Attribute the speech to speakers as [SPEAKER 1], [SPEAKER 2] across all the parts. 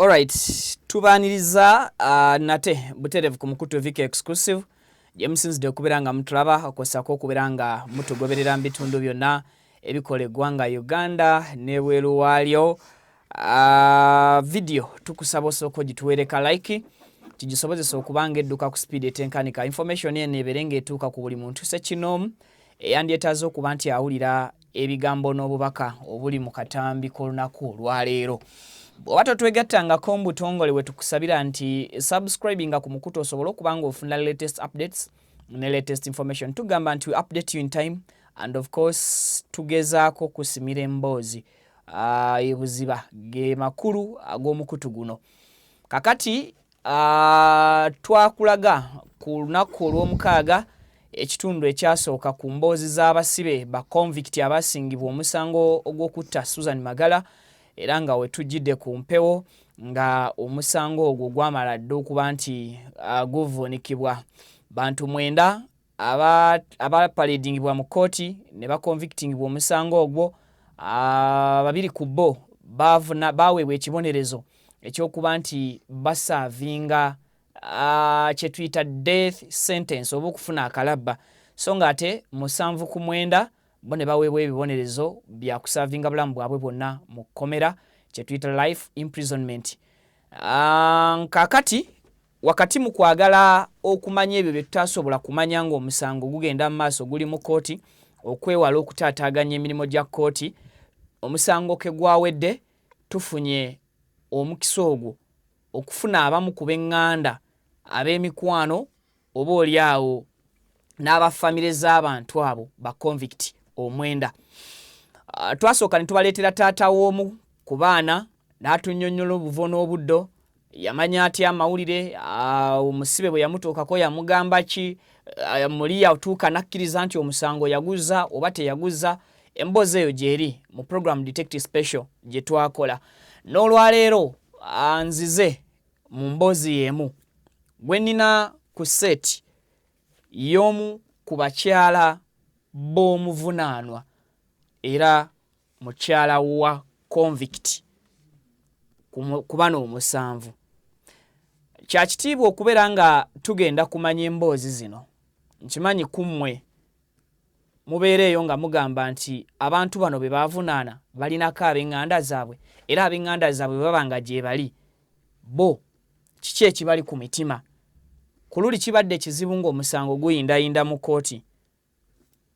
[SPEAKER 1] Alright, tubaniriza nate buterevu ku mukutu Vike exclusive. Jemusinzide okubiranga mutulaba okosako okubiranga mutugoberera mbitundu byonna ebikolegwa nga Uganda nebweru walyo. Video tukusaba osoko gituwereka like kigisobozesa okubanga edduka ku speed etenkanika. Information ene eberenge etuuka ku buli muntu sekinomu eyandyetaaze okuba nti awulira ebigambo n'obubaka obuli mu katambi k'olunaku olwaleero. Bw'oba twegattangako mbutongole we tukusabira nti subscribinga ku mukutu osobola okubanga ofuna latest updates ne latest information. Tugamba nti we update you in time and of course tugezaako kusimira emboozi ebuziba ge makulu ag'omukutu guno. Kakati twakulaga ku lunaku olw'omukaaga ekitundu ekyasooka ku mboozi z'abasibe ba convict abasingibwa omusango ogw'okutta Susan Magala era nga we tujjidde ku mpewo nga omusango ogwo gwamala dda okuba nti guvuunikibwa. Bantu 9 abapaledingibwa mu kooti ne bakonvictingibwa omusango ogwo, 2 ku bo baweebwa ekibonerezo ekyokuba nti basaavinga kye tuyita death sentence oba okufuna akalabba, so nga ate 7 ku 9 bo ne baweebwa ebibonerezo bya kusaavinga bulamu bwabwe bwonna mu kkomera kye tuyita life imprisonment. Kakati wakati mu kwagala okumanya ebyo bye tutasobola kumanya ng'omusango gugenda mu maaso guli mu kooti okwewala okutaataaganya emirimu gya kooti, omusango ke gwawedde tufunye omukisa ogwo okufuna abamu ku b'eŋŋanda ab'emikwano oba oliawo n'abafamire z'abantu abo ba convict 9. Twasooka ne tubaleetera taata w'omu ku baana n'atunnyonnyola obuvo n'obuddo, yamanya atya amawulire, omusibe bwe yamutuukako yamugamba ki, muli yatuuka n'akkiriza nti omusango yaguza oba teyaguza. Emboozi eyo gyeri mu program Detective Special gye twakola. N'olwaleero nzize mu mboozi y'emu gwe nnina ku set y'omu ku bakyala b'omuvunaanwa era mukyala wa convict ku bano 7. Kya kitiibwa okubeera nga tugenda kumanya emboozi zino. Nkimanyi ku mmwe mubeereeyo nga mugamba nti abantu bano be baavunaana balinako ab'eŋŋanda zaabwe era ab'eŋŋanda zaabwe baba nga gye bali bo kiki ekibali ku mitima. Ku luli kibadde ekizibu ng'omusango guyindayinda mu kooti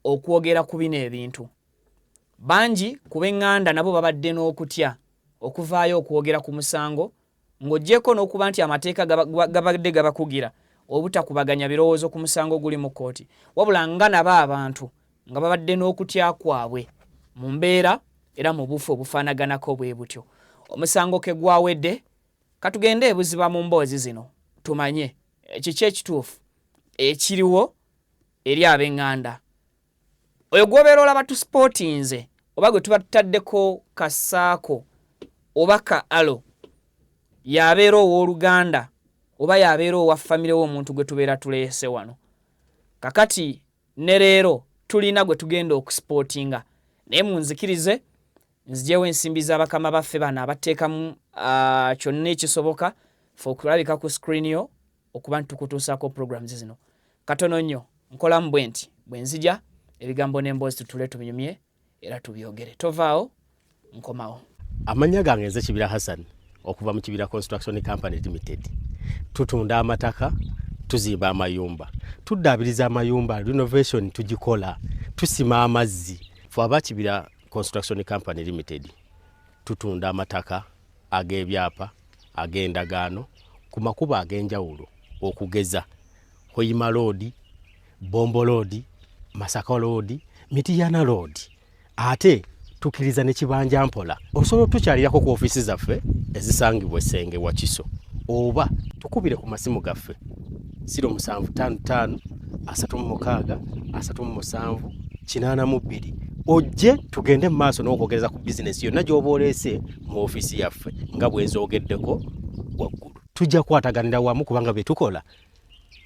[SPEAKER 1] okwogera ku bino ebintu. Bangi ku b'eŋŋanda nabo babadde n'okutya okuvaayo okwogera ku musango ng'oggyeko n'okuba nti amateeka gabadde gabakugira obutakubaganya birowoozo ku musango guli mu kooti, wabula nga nabo abantu nga babadde n'okutya kwabwe mu mbeera era mu bufu obufaanaganako bwe butyo. Omusango ke gwawedde katugende ebuziba mu mboozi zino tumanye kiki ekituufu ekiriwo eri ab'eŋŋanda. Oyo gw'obeera olaba tusportinze oba gwe tuba tutaddeko kasaako oba ka alo yabeera ow'oluganda oba yabeera owa famire w'omuntu gwe tubeera tuleese wano. Kakati ne leero tulina gwe tugenda okusportinga naye munzikirize nzijewo ensimbi z'abakama baffe bano abateekamu kyonna ekisoboka fe okulabika ku screen yo okuba nti tukutuusaako programs zino. Katono nnyo nkolamu bwe nti bwe nzija ebigambo n'emboozi tutule tubinyumye era tubyogere. Tovaawo nkomawo.
[SPEAKER 2] Amanya gange nze Kibira Hassan okuva mu Kibira Construction Company Limited. Tutunda amataka, tuzimba amayumba, tuddaabiriza amayumba, renovation tugikola, tusima amazzi. Fe aba Kibira Construction Company Limited tutunda amataka ag'ebyapa ag'endagaano ku makubo ag'enjawulo okugeza Hoima Road, Bombo Road, Masaka Road, Mitiyana Road. Ate tukiriza ne Kibanja Mpola. Osobola tukyalirako ku ofiisi zaffe ezisangibwa Essenge Wakiso oba tukubire ku masimu gaffe 0755 36 37 82 ojje tugende mu maaso n'okwogereza ku bizinesi yonna gy'oba oleese mu ofiisi yaffe nga bwe nzoogeddeko waggulu. Tujja kwataganira wamu kubanga bye tukola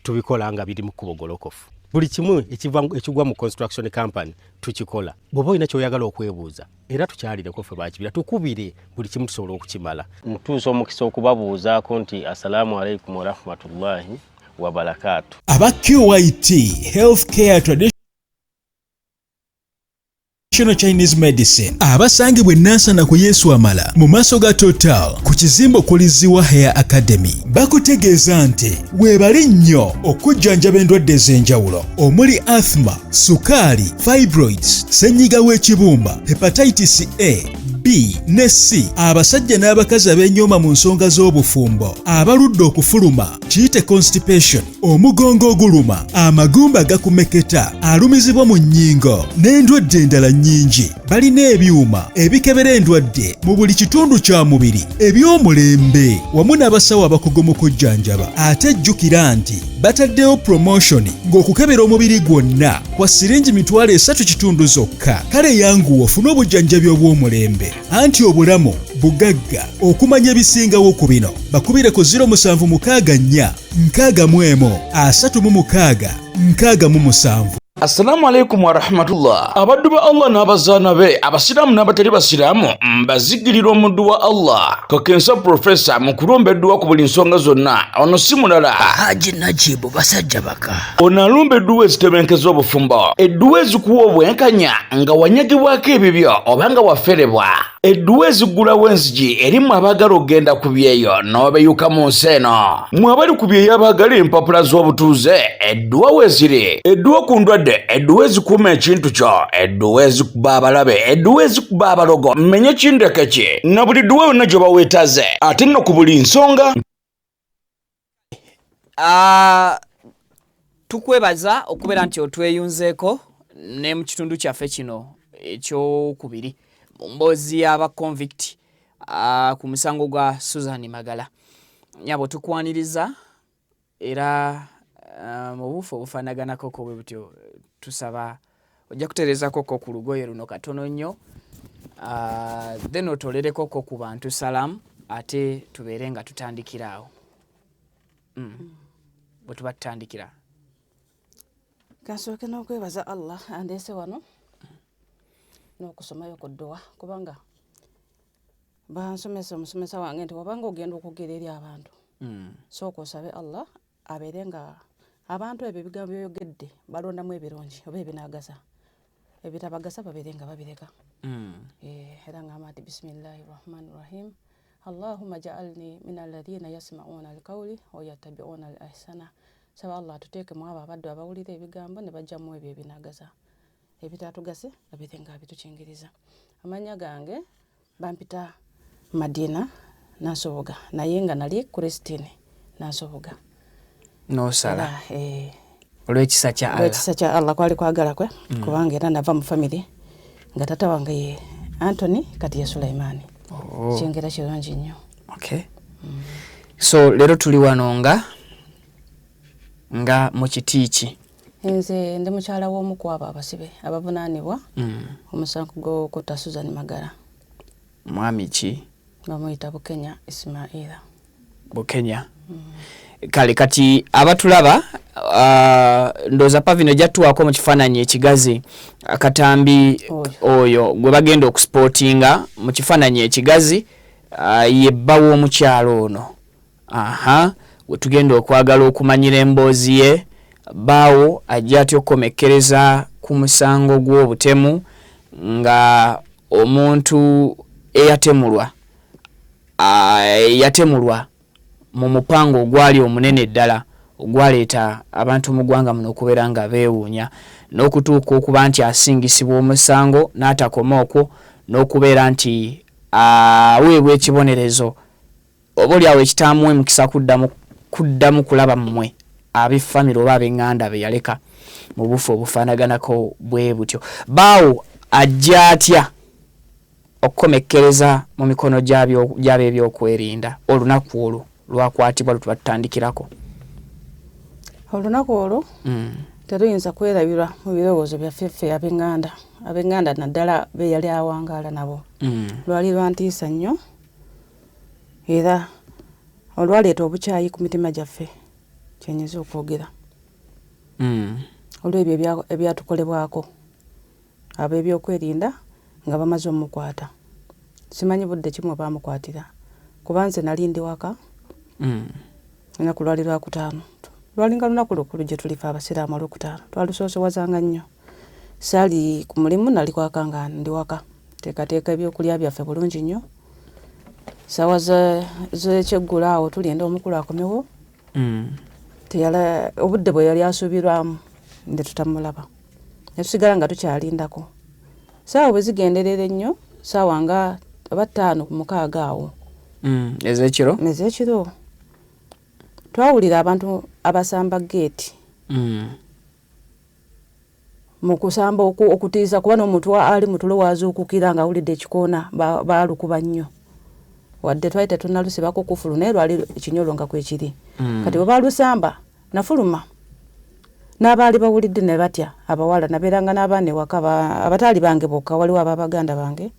[SPEAKER 2] tubikola nga biri mu kkubo golokofu. buli kimu ekigwa mu construction company tukikola. Bw'oba olina kyoyagala okwebuuza era tukyalireko ffe bakibira tukubire buli kimu tusobola okukimala. Mutuusa omukisa okubabuuzaako nti assalamu alaikum warahmatullahi wabarakatuh.
[SPEAKER 3] Aba QIT Healthcare Traditional Chinese Medicine abasangibwa Nansana ku Yesu Amala mu maaso ga Total ku kizimbo kuliziwa Hair Academy bakutegeeza nti weebali nnyo okujjanjaba endwadde ez'enjawulo omuli asthma, sukaali, fibroids, ssenyiga w'ekibumba, hepatitis A, B ne C, abasajja n'abakazi ab'enyooma mu nsonga z'obufumbo, abaludde okufuluma, kiyite constipation, omugongo oguluma, amagumba agakumeketa, alumizibwa mu nnyingo n'endwadde endala nnyingi. Balina ebyuma ebikebera endwadde mu buli kitundu kya mubiri eby'omulembe wamu n'abasawo abakugu mu kujjanjaba. Ate jjukira nti bataddewo promotion ng'okukebera omubiri gwonna kwa siringi $3 zokka. Kale yanguwa ofune obujjanjabi obw'omulembe. Anti obulamu bugagga okumanya ebisingawo ku bino bakubire ku 0764
[SPEAKER 4] Assalamu alaikum wa rahmatullah. Abaddu ba Allah n'abazaana be abasiraamu n'abatali basiraamu mbazigirira omuddu wa Allah Kakensa Professor mu kulombeddwa ku buli nsonga zonna. Ono si mulala
[SPEAKER 5] Haji Najibu basajja baka.
[SPEAKER 4] ono alumba edduwa ezitebenkeza obufumbo, edduwa ezikuwa obwenkanya nga wanyagibwako ebibyo oba nga waferebwa, edduwa ezigulawo enzigi erimu abaagala okugenda ku byeyo n'obeyuka mu nsi eno. Mwe abali ku byeyo abaagala empapula z'obutuuze edduwa weeziri, edduwa ku ndwadde, edduwa ezikuuma ekintu kyo, edduwa ezikuba abalabe, edduwa ezikuba abalogo, mmenye kindeke ki na buli dduwa yonna gye baweetaze ate nno ku buli nsonga.
[SPEAKER 1] Tukwebaza okubeera nti otweyunzeeko ne mu kitundu kyaffe kino ekyokubiri mu mboozi y'aba convict ku musango gwa Susan Magala. Nyabo tukwaniriza era mu bufu obufaanaganako ko bwe butyo tusaba ojja kutereezako ko ku lugoye luno katono nnyo then otolereko ko ku bantu salamu ate tubeere nga tutandikira awo. Bwe tuba tutandikira
[SPEAKER 6] kansooke n'okwebaza Allah andeese wano n'okusomayo ku dduwa kubanga bansomesa omusomesa wange nti wabanga ogenda okugera eri abantu sooka osabe Allah abeere nga abantu ebyo ebigambo by'oyogedde balondamu ebirungi oba ebinaagasa, ebitabagasa babeere nga babireka. Era ngamba nti bismillahirrahmanirrahim Allahumma ja'alni min alladhina yasma'una alqawli wa yattabi'una al-ahsana. Saba Allah tuteeke mu abo abaddu abawulira ebigambo ne bajjamu ebyo ebinaagasa, ebitatugase babeere nga bitukingiriza. Amanya gange bampita Madina Nasoboga naye nga nali Kristine Nasoboga.
[SPEAKER 1] Nosala olw'ekisa kya Allah.
[SPEAKER 6] Olw'ekisa kya Allah kwali kwagala kwe kubanga era nava mu family nga tata wange ye Anthony kati ye Sulaimani. Kyengera kirungi nnyo.
[SPEAKER 1] Okay. So leero tuli wano nga mu kiti ki?
[SPEAKER 6] Nze ndi mukyala w'omu ku abo abasibe abavunaanibwa omusango gw'okutta Susan Magala.
[SPEAKER 1] Mwami ki?
[SPEAKER 6] Bamuyita Bukenya Ismaila.
[SPEAKER 1] Bukenya. Kale kati abatulaba ndooza Pavino jattuwaako mu kifaananyi ekigazi akatambi oyo gwe bagenda okusportinga mu kifaananyi ekigazi ye bba w'omukyalo ono. We tugenda okwagala okumanyira emboozi ye baawo ajja atya okukomekkereza ku musango gw'obutemu nga omuntu yatemulwa mu mupango ogwali omunene ddala ogwaleeta abantu mu ggwanga muno okubeera nga beewuunya n'okutuuka okuba nti asingisibwa omusango n'atakoma okwo n'okubeera nti aweebwa ekibonerezo oba oli awo ekitaamuwa emikisa kuddamu kulaba mmwe ab'effamire oba ab'eŋŋanda be yaleka mu bufu obufaanaganako bwe butyo. Baawo ajja atya okukomekkereza mu mikono gy'abo ebyokwerinda olunaku olwo lwakwatibwa lutuba tutandikirako?
[SPEAKER 6] Olunaku olwo teruyinza kwerabirwa mu birowoozo byaffe ffe ab'eŋŋanda naddala be yali awangaala nabo. Lwali lwantiisa nnyo era olwaleeta obukyayi ku mitima gyaffe kyenyeza okwogera. olw'ebyo ebyatukolebwako ab'ebyokwerinda nga bamaze omukwata. Simanyi budde kimu baamukwatira kuba nze nali ndi waka lunaku lwali Lwakutaano. Lwalinga lunaku lukulu gye tulifa abasiraamu Olwokutaano. Twalusoosowazanga nnyo. Saali ku mulimu nali kwakanga ndi waka. Teekateeka ebyokulya byaffe bulungi nnyo. Sawa z'ekyeggula awo tulinda omukulu akomewo. Obudde bwe yali asuubirwamu nde tutamulaba. Ne tusigala nga tukyalindako. Saawa bwe zigenderera ennyo, saawa nga 5-6 awo. Ez'ekiro. Twawulira abantu abasamba geeti. Mu kusamba okutiisa kuba n'omuntu ali mu tulo waazuukukira nga awulidde ekikoona baalukuba nnyo. Wadde twali tetunalusibako kufulu naye lwali ekinyolo nga kwekiri. Kati bwe baalusamba nafuluma. N'abaali bawulidde ne batya abawala nabeeranga n'abaana ewaka abataali bange bokka waliwo ababaganda bange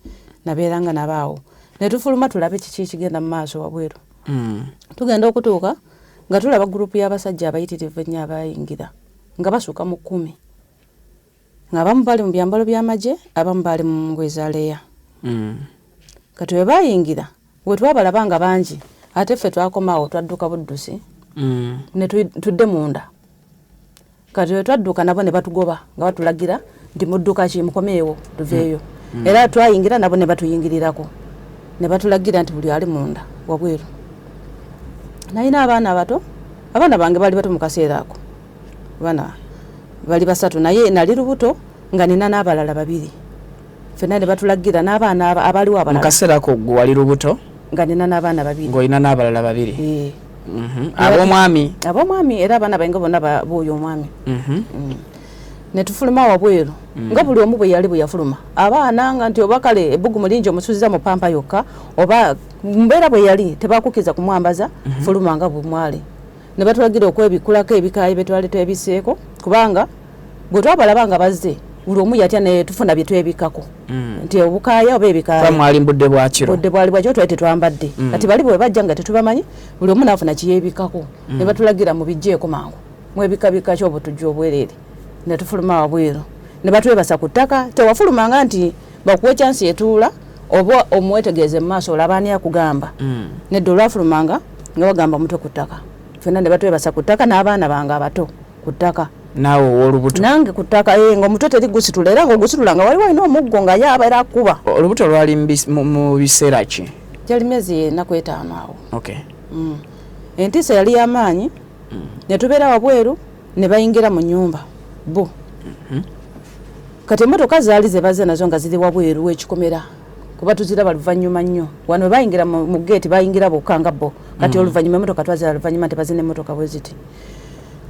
[SPEAKER 6] nabeeranga nabaawo. Ne tufuluma tulabe kiki kigenda mu maaso wabweru. Tugenda okutuuka nga tulaba gurupu y'abasajja abayitirivu ennyo abayingira nga basuka mu 10. Nga abamu bali mu byambalo by'amagye, abamu bali mu ngoye za leya. Kati bwe bayingira bwe twabalaba nga bangi ate ffe twakomaawo twadduka buddusi ne tudde munda. Kati bwe twadduka nabo ne batugoba nga batulagira nti mudduka ki mukomeewo tuveeyo. Era twayingira nabo ne batuyingirirako ne batulagira nti buli ali munda wabweru. Nalina abaana abato, abaana bange bali bato mu kaseera ako. Abaana bali 3 naye nali lubuto nga nina n'abalala 2. Ffenna ne batulagira n'abaana abaliwo abalala.
[SPEAKER 1] Mu kaseera ako gwe wali lubuto?
[SPEAKER 6] Nga nina n'abaana 2.
[SPEAKER 1] Ng'olina n'abalala 2? Ab'omwami era abaana bange bonna b'oyo omwami. Ne tufuluma wabweru nga buli omu bwe yali bwe yafuluma. Abaana nga nti oba kale ebbugumu lingi omusuuziza mu pampa yokka oba mbeera bwe yali tebakukiza kumwambaza fuluma nga bwe mwali. Ne batulagira okwebikulako ebikaayi bye twali twebiseeko kubanga bwe twabalaba nga bazze buli omu yatya ne tufuna bye twebikako. Nti obukaaya oba ebikaaya. Mwali mbudde bwa kiro.
[SPEAKER 6] Budde bwali bwa kiro twali tetwambadde. Kati bali bwe bajja nga tetubamanyi buli omu n'afuna kiyeebikako. Ne batulagira mu bijjeeko mangu. Mwebikabika ky'obutujju obwereere. Ne tufuluma wabweru. Ne batwebasa ku ttaka tewafulumanga nti bakuwa chansi etuula oba omwetegeeze mu maaso olaba ani akugamba. Nedda olwafulumanga nga bagamba mutwe ku ttaka. Ffenna ne batwebasa ku ttaka n'abaana bange abato ku ttaka.
[SPEAKER 1] Naawe ow'olubuto? Nange
[SPEAKER 6] ku ttaka ng'omutwe teri gusitula era ng'ogusitula nga waliwo alina omuggo nga ye abeera akuba.
[SPEAKER 1] Olubuto lwali mu biseera ki?
[SPEAKER 6] Gyali myezi 5 awo.
[SPEAKER 1] Okay.
[SPEAKER 6] Entiisa yali y'amaanyi. Ne tubeera wabweru ne bayingira mu nnyumba bo. Kati emmotoka zaali ze bazze nazo nga ziri wabweru w'ekikomera kuba tuziraba luvannyuma nnyo. Wano bayingira mu geeti bayingira bokka nga bo. Kati oluvannyuma emmotoka twazira luvannyuma tebazina emmotoka bwe ziti.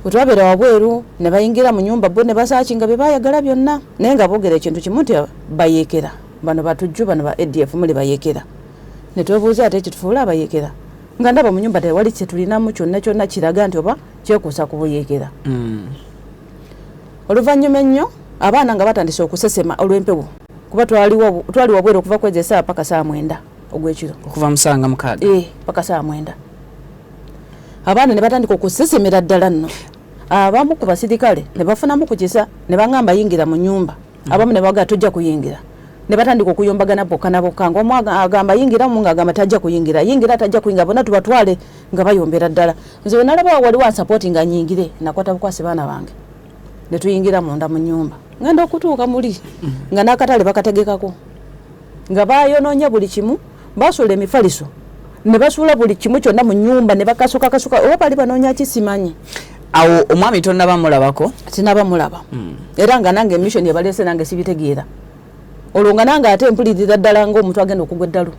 [SPEAKER 6] Bwe twabeera wabweru ne bayingira mu nnyumba bo ne basaakinga bye baayagala byonna naye nga boogera ekintu kimu nti bayeekera. Bano batujju bano ba ADF muli bayeekera. Ne twebuuza ate ekitufuula abayeekera. Nga ndaba mu nnyumba tewali kye tulinamu kyonna kiraga nti oba kyekuusa ku buyeekera. Oluvannyuma ennyo abaana nga batandise okusesema olw'empewo kuba twali wabweru okuva kwezi essaawa paka saa 9 ogw'ekiro.
[SPEAKER 1] Okuva mu saa 6?
[SPEAKER 6] Paka saa 9. Abaana ne batandika okusesemera ddala nno. Abamu ku basirikale ne bafunamu ku kisa ne baŋŋamba yingira mu nnyumba. Abamu ne bagaa tojja kuyingira. Ne batandika okuyombagana bokka na bokka ng'omu agamba yingiramu ng'agamba tajja kuyingira. Yingira tajja kuyingira bonna tubatwale nga bayombera ddala. Nze bwe nalaba waliwo ansapoti nga nyingire nakwata bukwasi baana bange. Ne tuyingira munda mu nnyumba. Ngenda okutuuka muli nga n'akatale bakategekako. Nga baayonoonya buli kimu basuula emifaliso. Ne basuula buli kimu kyonna mu nnyumba ne bakasuka oba bali banoonya kisimanyi.
[SPEAKER 1] Awo omwami tonnaba mulabako?
[SPEAKER 6] Sinaba mulaba. Era nga nange emission ebaleese nange sibitegeera. Olwo nga nange ate mpulirira ddala ng'omuntu agenda okugwa eddalu.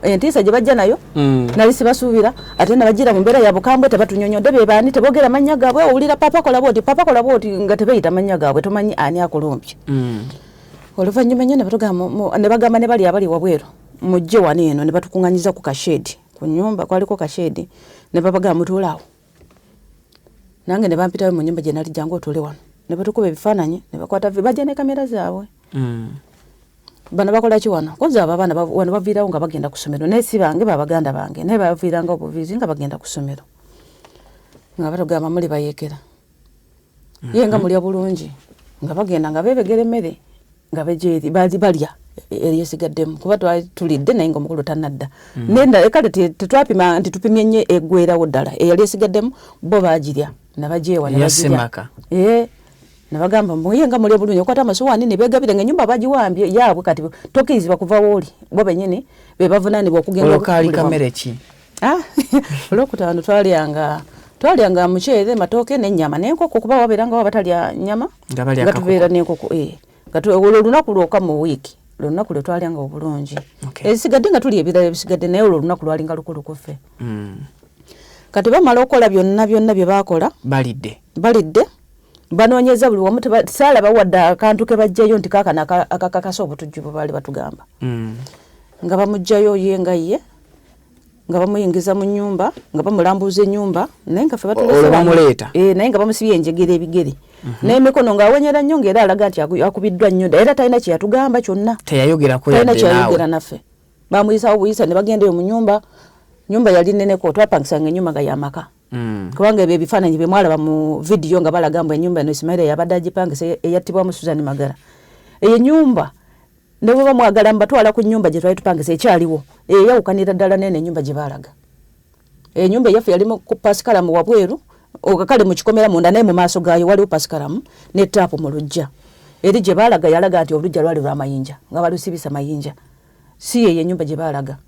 [SPEAKER 6] Entiisa gye bajja nayo nali sibasuubira ate ne bagira mu mbeera ya bukambwe tebatunyonyodde be baani teboogera mannya gaabwe owulira papa kola bwoti nga tebeeyita mannya gaabwe tomanyi ani akulumpye. Oluvannyuma nnyo ne bagamba ne bali abali wabweru mujje wano eno ne batukuŋŋanyiza ku kasheedi ku nnyumba kwaliko kasheedi ne babagamba mutuule awo. Nange ne bampitayo mu nnyumba gye nali jangu otuule wano ne batukuba ebifaananyi ne bakwata bajja ne kamera zaabwe. Bano bakola ki wano? Koza abaana wano baviirawo nga bagenda ku ssomero naye si bange babaganda bange naye baviiranga obuviizi nga bagenda ku ssomero. Nga batugamba muli bayeekera. yenga mulya bulungi nga bagenda nga bebegera emmere nga bejeeri balya eriyesigaddemu kuba tulidde naye nga omukulu tanadda nenda kale tetwapima nti tupimye nnyo eggwerawo ddala eyali esigaddemu bo baagirya nabajeewa nabagamba muyenga mulya bulungi okwata amasuwaani ne beegabira nga ennyumba bagiwambye yaabwe kati tokkirizibwa kuva wooli bo bennyini be bavunaanibwa okugenda
[SPEAKER 1] olwokaali kamere ki
[SPEAKER 6] olwokutaano twalyanga muceere matooke n'ennyama n'enkoko kuba wabeeranga wa batalya nnyama nga tubeera n'enkoko olwo olunaku lwokka mu wiiki olunaku lwe twalyanga obulungi ebisigadde nga tulya ebirala ebisigadde naye olwo olunaku lwalinga lukulukufe kati bamala okukola byonna bye baakola balidde banoonyeza buli wamu saalaba wadde akantu ke bajjayo nti kaakano akakakasa obutujjuvu baali batugamba nga bamugjayo yenga ye nga bamuyingiza mu nnyumba nga bamulambuuza ennyumba naye nga
[SPEAKER 1] bamuleeta
[SPEAKER 6] naye nga bamusibye enjegere ebigere n'emikono ng'awenyera nnyo ng'era alaga nti akubiddwa nnyo era talina kye yatugamba kyonna talina kyeyayogera naffe bamuyisawo buyisa ne bagendayo mu nyumba yali nneneko twapangisanga ennyumba nga yamaka kubanga ebyo ebifaananyi bye mwalaba mu vidiyo nga balaga mbu ennyumba eno Ismaila yabadde agipangisa eyattibwamu Susan Magara eyo ennyumba ne bwe bamwagala mbatwala ku nnyumba gye twali tupangisa ekyaliwo eyawukanira ddala nene ennyumba gye baalaga ennyumba eyaffe yalimu ku pasikalamu wabweru okakale mu kikomera munda naye mu maaso gaayo waliwo pasikalamu ne taapu mu lujja eri gye baalaga yalaga nti olujja lwali lwa mayinja nga balusibisa mayinja si yeyo ennyumba gye baalaga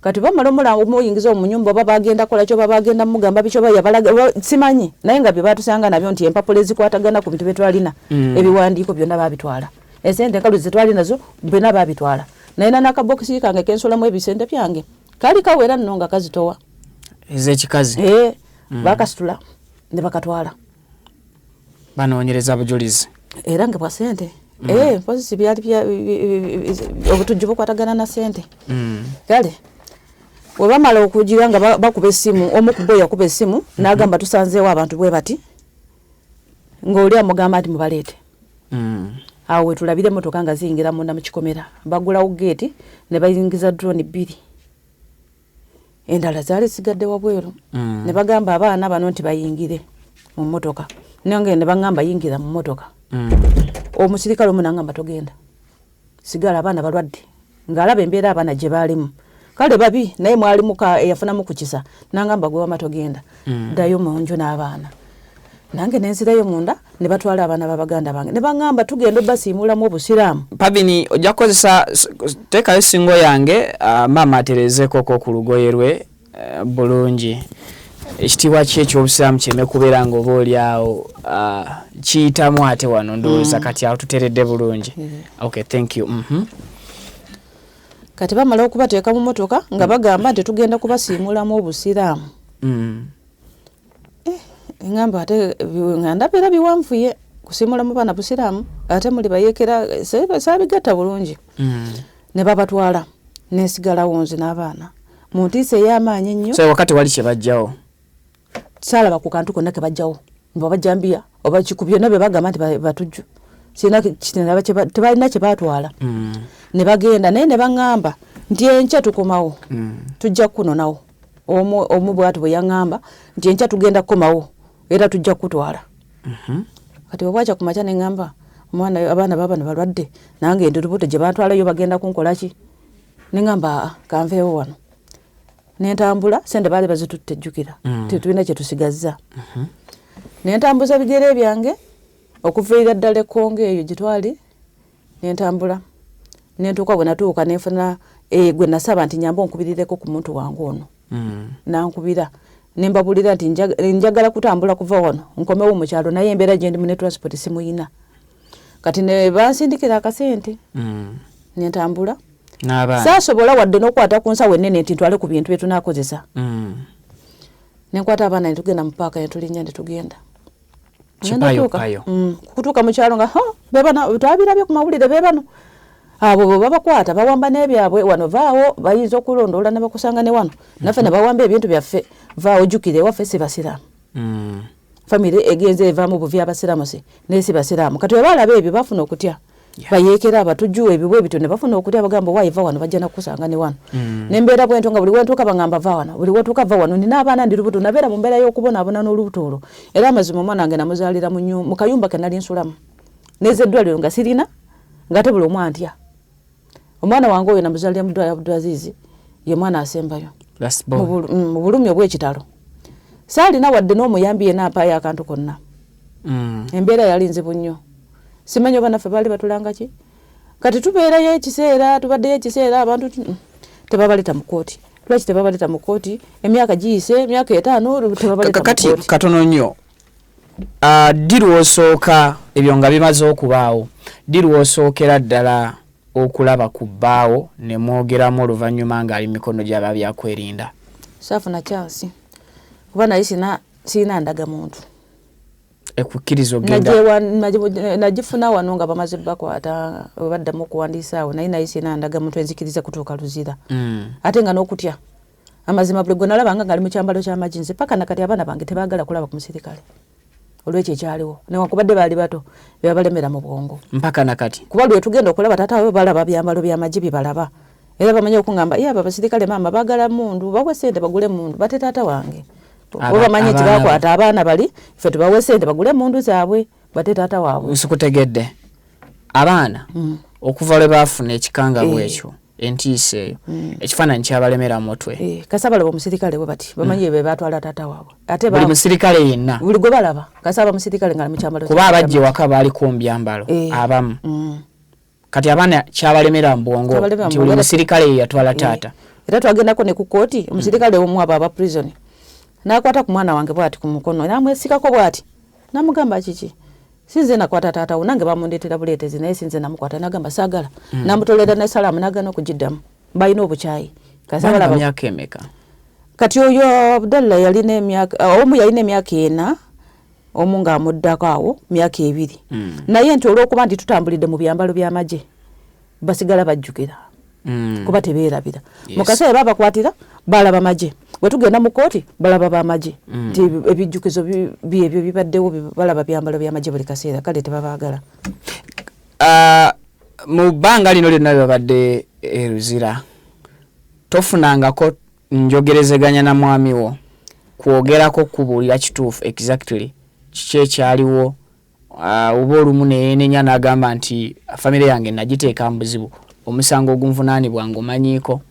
[SPEAKER 6] kati bamala omuyingiza mu nyumba oba bagenda kola kyo bagenda mugamba bicho yabalaga simanyi naye nga bye batusanga nabyo nti empapula ezikwatagana ku bintu bye twalina ebiwandiiko byonna babitwala esente enkalu ze twali nazo byonna babitwala naye n'akabokisi kange kensolamu ebisente byange kali kawera nno nga kazitowa
[SPEAKER 1] ez'ekikazi
[SPEAKER 6] bakasitula ne bakatwala
[SPEAKER 1] banoonyereza bujulizi
[SPEAKER 6] era nga bwa sente mpozi byali obutujju bukwatagana na sente kale we bamala okugira nga bakuba essimu omu ku bo yakuba essimu n'agamba tusanzeewo abantu bwe bati ng'oli amugamba nti mubaleete awo we tulabire emmotoka nga ziyingira munda mu kikomera bagulawo geeti ne bayingiza drone 2 endala zaali sigadde wabweru ne bagamba abaana bano nti bayingire mu mmotoka nange ne baŋŋamba yingira mu mmotoka omusirikale omu n'aŋŋamba togenda sigala abaana balwadde ng'alaba embeera abaana gye baalimu kale babi naye mwalimu eyafunamu ku kisa n'aŋŋamba gwe wama togenda ddayo mu nju n'abaana nange nenzirayo munda ne batwala abaana b'abaganda bange ne baŋŋamba tugenda obbasiimulamu obusiraamu
[SPEAKER 1] Pabini ojja kukozesa teekayo singo yange maama aterezeekoko ku lugoye lwe bulungi ekitiibwa ki eky'obusiraamu kireme kubeera nga oba oli awo kiyitamu ate wano ndowooza kati awo tuteredde bulungi okay thank you
[SPEAKER 6] kati bamala okubateeka mu motoka nga bagamba nti tugenda kubasiimulamu obusiraamu ngamba ate ndabera biwanvuye kusiimulamu baana busiraamu ate muli bayeekera saabigatta bulungi ne babatwala nesigalawo nze n'abaana mu ntiisa ey'amaanyi ennyo
[SPEAKER 1] so wakati wali kye bajjawo
[SPEAKER 6] saalaba ku kantu konna ke bajjawo mba bajjambia oba kikubye nabe bagamba nti batujju sina tebalina kye baatwala ne bagenda naye ne baŋŋamba nti enkya tukomawo tujja kunonawo omu bwatu bwe yaŋŋamba nti enkya tugenda kukomawo era tujja kutwala kati bwakya ku makya ne ŋŋamba abaana babano balwadde nange endulubuto gye batwalayo bagenda kunkola ki ne ŋŋamba kanveewo wano nentambula sente baali bazitutte ejjukira tetulina kye tusigazza nentambuza bigere byange okuviira ddala ekkongo eyo gye twali nentambula nentuuka bwe natuuka nenfuna gwe nasaba nti nyamba onkubirireko ku muntu wange ono nankubira nembabulira nti njagala kutambula kuva wano nkomewo mu kyalo naye embeera gye ndimu ne transport simuyina kati ne bansindikira akasente nentambula saasobola wadde n'okwata ku nsawo ennene nti ntwale ku bintu bye tunaakozesa nenkwata abaana ne tugenda mu paaka ne tulinnya ne tugenda kutuuka mu kyalo nga bebano twabirabye ku mawulire bebano abo bwe babakwata bawamba n'ebyabwe wano vaawo bayinza okulondoola ne bakusanga ne wano naffe ne bawamba ebintu byaffe vaawo jjukire ewaffe si basiraamu famire egenze evaamu buvi abasiraamu si naye si basiraamu kati bwe baalaba ebyo bafuna okutya bayekera abatujju ebiwe bitone bafuna okulya bagamba waiva wano bajja nakusanga ne wano nembeera bwento nga buli wentuka bangamba va wano buli wentuka va wano nina abaana ndi lubuto nabeera mu mbeera y'okubona abona n'olubuto olwo era amazima omwana wange namuzaalira mu kayumba ke nali nsulamu neze eddwaliro nga sirina nga te buli omu antya omwana wange oyo namuzaalira mu ddwaliro Abdulaziz ye mwana asembayo mu bulumi obw'ekitalo saalina wadde n'omuyambi yenna ampaayo akantu konna embeera yali nzibu nnyo simanyi oba naffe baali batulanga ki kati tubeerayo ekiseera tubaddeyo ekiseera abantu tebabaleta mu kooti lwaki tebabaleta mu kooti emyaka giyise emyaka 5 tebabaleta mu kooti
[SPEAKER 1] kati katono nnyo ddi lwosooka ebyo nga bimaze okubaawo ddi lwosookera ddala okulaba ku bbaawo ne mwogeramu oluvannyuma ng'ali mikono gy'aba byakwerinda
[SPEAKER 6] saafuna chansi kuba naye sina ndaga muntu
[SPEAKER 1] ekukkiriza ogenda
[SPEAKER 6] nagifuna wano nga bamaze bakwata baddamu okuwandiisa awo naye sina ndaga muntu enzikiriza kutuuka luzira ate nga n'okutya amazima buli gwe nalabanga ngali mu kyambalo ky'amagi nze paka nakati abaana bange tebaagala kulaba ku musirikale olwekyo ekyaliwo newankubadde baali bato bebabalemera mu bwongo
[SPEAKER 1] mpaka nakati
[SPEAKER 6] kuba lwe tugenda okulaba taata wabe balaba byambalo by'amagi byebalaba era bamanye okungamba aba abasirikale maama baagala mundu bawe ssente bagule mundu bate taata wange oba manye tibakwata abaana bali ffe tubawe ssente bagule mundu zaabwe bate taata waabwe
[SPEAKER 1] nsikutegedde abaana okuva lwe baafuna ekikangawo ekyo entiisa eyo ekifaananyi kyabalemera mutwe
[SPEAKER 6] kasaba laba omusirikale bwe bati bamanye be batwala taata waabwe ate
[SPEAKER 1] buli musirikale yenna
[SPEAKER 6] buli gwe balaba kasaba musirikale nga mukyambalo
[SPEAKER 1] kuba abajje waka baali ku mbyambalo abamu kati abaana kyabalemera mu bwongo nti buli musirikale ye yatwala taata
[SPEAKER 6] era twagendako ne ku kooti omusirikale omu aba prison nakwata ku mwana wange bwati ku mukono namwesikako bwati namugamba kiki sinze nakwata taata wo nange bamundeetera buleetezi naye sinze namukwata nagamba saagala namutolera ne salaamu nagana okugiddamu balina obukyayi
[SPEAKER 1] kasaba myaka emeka
[SPEAKER 6] kati oyo Abdallah yalina emyaka omu yalina emyaka 4 omu nga amuddako awo myaka 2 naye nti olw'okuba nti tutambulidde mu byambalo by'amagye basigala bajjukira kuba tebeerabira mu kaseera babakwatira balaba magye bwe tugenda mu kooti balaba bamagye nti ebijjukizo byebyo bibaddewo balaba byambalo by'amagye buli kaseera kale tebabaagala
[SPEAKER 1] mu bbanga lino lyonna babadde eruzira tofunangako njogerezeganya na mwami wo kwogerako kubuulira kituufu exactly kiki ekyaliwo oba olumu neyeenenya n'agamba nti famire yange nagiteeka mu buzibu omusango ogunvunaanibwa ng'omanyiiko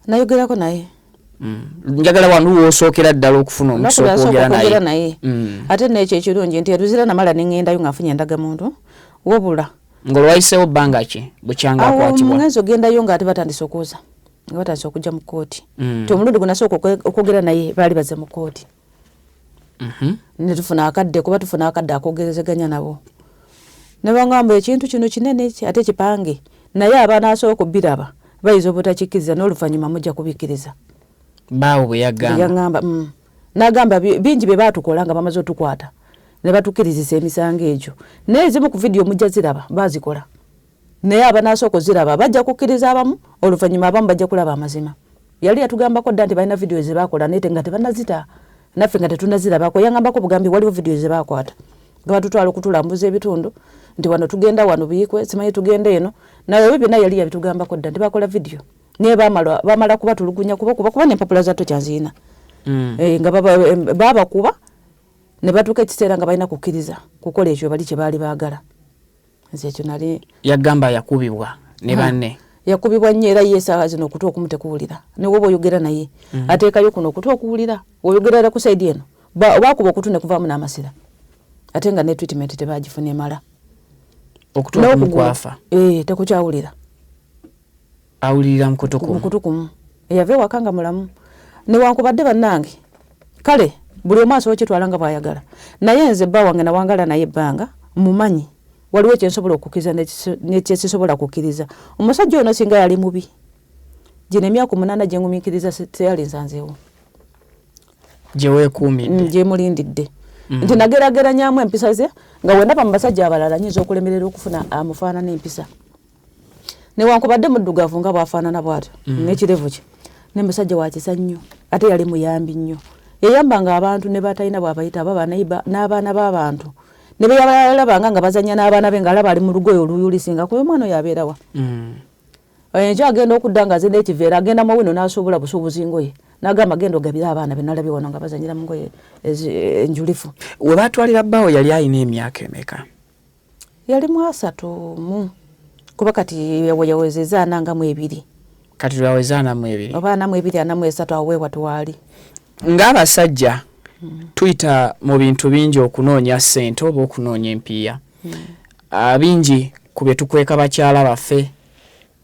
[SPEAKER 6] nayogerako naye
[SPEAKER 1] njagala wanu woosookera ddala okufuna omukisa okwogera naye
[SPEAKER 6] ate nekyo ekirungi nti eruzira namala neŋŋendayo ng'afunye endagamuntu wabula
[SPEAKER 1] ng'olwayiseewo bbanga ki bukyanga akwatibwa
[SPEAKER 6] omugenzi ogendayo ng'ate batandise okuuza nga batandise okujja mu kooti nti omulundi gwe nasooka okwogera naye baali baze mu kooti ne tufuna akadde kuba tufuna akadde akogerezeganya nabo ne bangamba ekintu kino kinene ate kipange naye abaana asooka obbiraba bayinza obutakikkiriza n'oluvannyuma mujja kubikkiriza
[SPEAKER 1] baawo bwe
[SPEAKER 6] yagamba n'agamba bingi bye baatukola nga bamaze otukwata ne batukkirizisa emisango egyo naye ezimu ku vidiyo mujja ziraba baazikola naye abanaasooka oziraba bajja kukkiriza abamu oluvannyuma abamu bajja kulaba amazima yali yatugambako dda nti balina vidiyo ze baakola naye nga tebanazita naffe nga tetunazirabako yangambako bugambi waliwo vidiyo ze baakwata nga batutwala okutulambuza ebitundu nti wano tugenda wano buyikwe simanyi tugenda eno naye ebyo byonna yali yabitugambako dda nti bakola vidiyo naye bamala kubatulugunya kuba n'empapula za tokyanziina nga babakuba ne batuuka ekiseera nga balina kukkiriza kukola ekyo bali kye baali baagala nze ekyo nali
[SPEAKER 1] yagamba yakubibwa ne banne
[SPEAKER 6] yakubibwa nnyo era ye esaawa zino okutu okumu tekuwulira ne woba oyogera naye ateekayo kuno okutu okuwulira oyogerera ku saidi eno baakuba okutu ne kuvaamu n'amasira ate nga ne treatment tebagifuna emala
[SPEAKER 1] okutu okumu kwafa
[SPEAKER 6] tekukyawulira
[SPEAKER 1] awulirira mukutu
[SPEAKER 6] kumu eyava ewaka nga mulamu newankubadde bannange kale buli omu asobola kyetwala nga bwayagala naye nze bba wange nawangala naye ebbanga mumanyi waliwo ekyensobola okukkiriza nekyesisobola kukkiriza omusajja ono singa yali mubi gino emyaka 8 gyengumiikiriza teyali nsanzeewo
[SPEAKER 1] gyeweekuumidde
[SPEAKER 6] gyemulindidde nti nagerageranyamu empisa ze nga wendaba mu basajja abalala nyinza okulemerera okufuna amufaanana empisa newankubadde muddugavu nga bwafaanana bwatyo n'ekirevu kye ne musajja wakisa nnyo ate yali muyambi nnyo yayambanga abantu ne batalina bwabayita aba banaiba n'abaana b'abantu ne bayalabanga nga bazanya n'abaana be ng'alaba ali mu lugoye oluyulisinga kuba omwana oyo abeera wa enkya agenda okudda nga azina ekiveera agenda mu wino n'asuubula busuubuzi ngoye n'agamba agenda ogabira abaana be nalabye wano nga bazanyira mu ngoye enjulifu.
[SPEAKER 1] We baatwalira bbaawo yali alina emyaka emeka?
[SPEAKER 6] Yali mu 3 kuba kati yawezeza anangamu 2.
[SPEAKER 1] Kati lwaweza anamu 2
[SPEAKER 6] oba anamu 2 anamu 3 awe watwali.
[SPEAKER 1] Ng'abasajja tuyita mu bintu bingi okunoonya ssente oba okunoonya empiya. Bingi ku bye tukweka bakyala baffe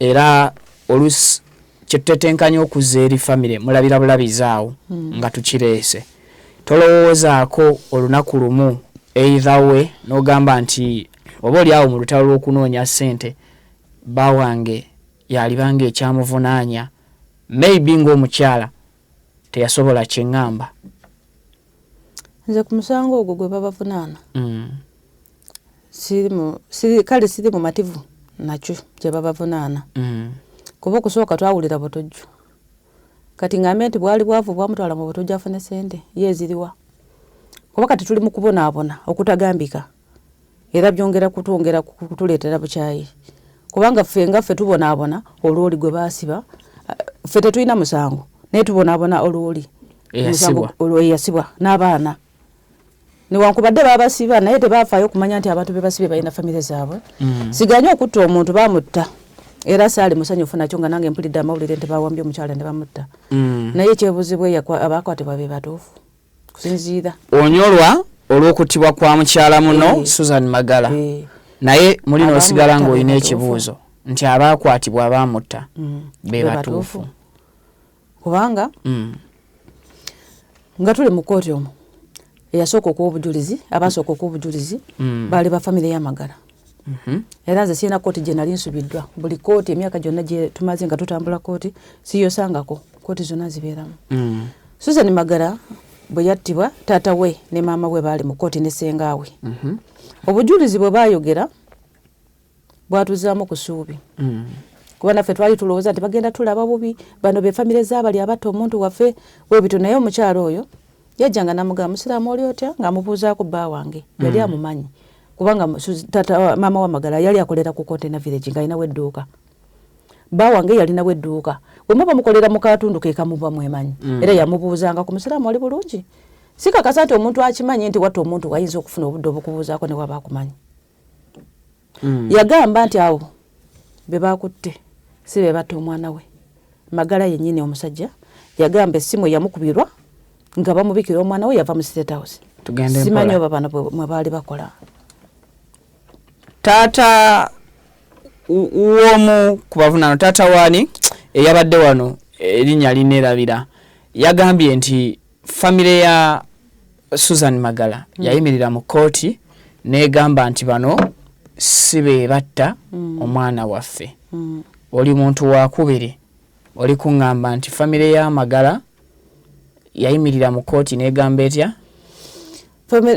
[SPEAKER 1] era olusi kyetutetenkanya okuzza eri famire mulabira bulabizaawo nga tukireese. Tolowoozaako olunaku lumu eithawe n'ogamba nti oba oli awo mu lutalo lw'okunoonya ssente bawange yalibanga ekyamuvunaanya maybe ng'omukyala teyasobola kyeŋŋamba.
[SPEAKER 6] Nze ku musango ogwo gwe babavunaana kale siri mu mativu nakyo gye babavunaana kuba okusooka twawulira butojju kati ngambe nti bwali bwavu bwamutwala mu butojju afune sente yeeziriwa kuba kati tuli mu kubonaabona okutagambika era byongera kutwongera kutuleetera bukyayi kubanga ffe nga ffe tubonaabona olwoli gwe baasiba ffe tetulina musango naye tubonaabona olwoli eyasibwa n'abaana newankubadde babasiba naye tebafaayo okumanya nti abantu be basibe balina famire zaabwe. Siganye okutta omuntu bamutta era saali musanyufu nakyo nga nange mpulidde amawulire nti bawambye omukyala ne bamutta naye ekyebuzibwe abakwatibwa be batuufu kusinziira
[SPEAKER 1] onyolwa olw'okuttibwa kwa mukyala muno Susan Magala naye mulina osigala ng'olina ekibuuzo nti abaakwatibwa abaamutta be batuufu
[SPEAKER 6] kubanga nga tuli mu kooti omwo eyasooka okuwa obujulizi abaasooka okuwa obujulizi baali ba famire y'Amagala era nze sirina kooti gye nali nsubiddwa buli kooti emyaka gyonna gye tumaze nga tutambula kooti siyosangako kooti zonna zibeeramu. Susan Magala bwe yattibwa taata we ne maama we baali mu kooti ne sengaawe obujulizi bwe baayogera bwatuzaamu ku ssuubi kuba naffe twali tulowooza nti bagenda tulaba bubi bano be famire z'abali abatta omuntu waffe webito naye omukyala oyo yajjanga namugamba musiraamu oli otya ng'amubuuzaako bba wange yali amumanyi kubanga tata maama wa Magala yali akolera ku Container Village ng'alinawo edduuka bba wange yalinawo edduuka bwe muba mukolera mu katundu ke kamuba mwemanyi era yamubuuzanga ku musiraamu oli bulungi sikakasa nti omuntu akimanyi nti watta omuntu wayinza okufuna obudde obukubuuzaako ne waba akumanyi. Yagamba nti awo be baakutte si be batta omwana we Magala yennyini omusajja yagamba essimu yamukubirwa nga bamubikira omwana we yava mu State House. Simanyi oba bano mwe baali bakola.
[SPEAKER 1] Taata w'omu ku bavunaano taata waani eyabadde wano erinnya lineerabira yagambye nti famire ya Susan Magala yayimirira mu kooti n'egamba nti bano si be batta omwana waffe. Oli muntu wakubiri oli kuŋŋamba nti famire ya Magala yayimirira mu kooti n'egamba etya?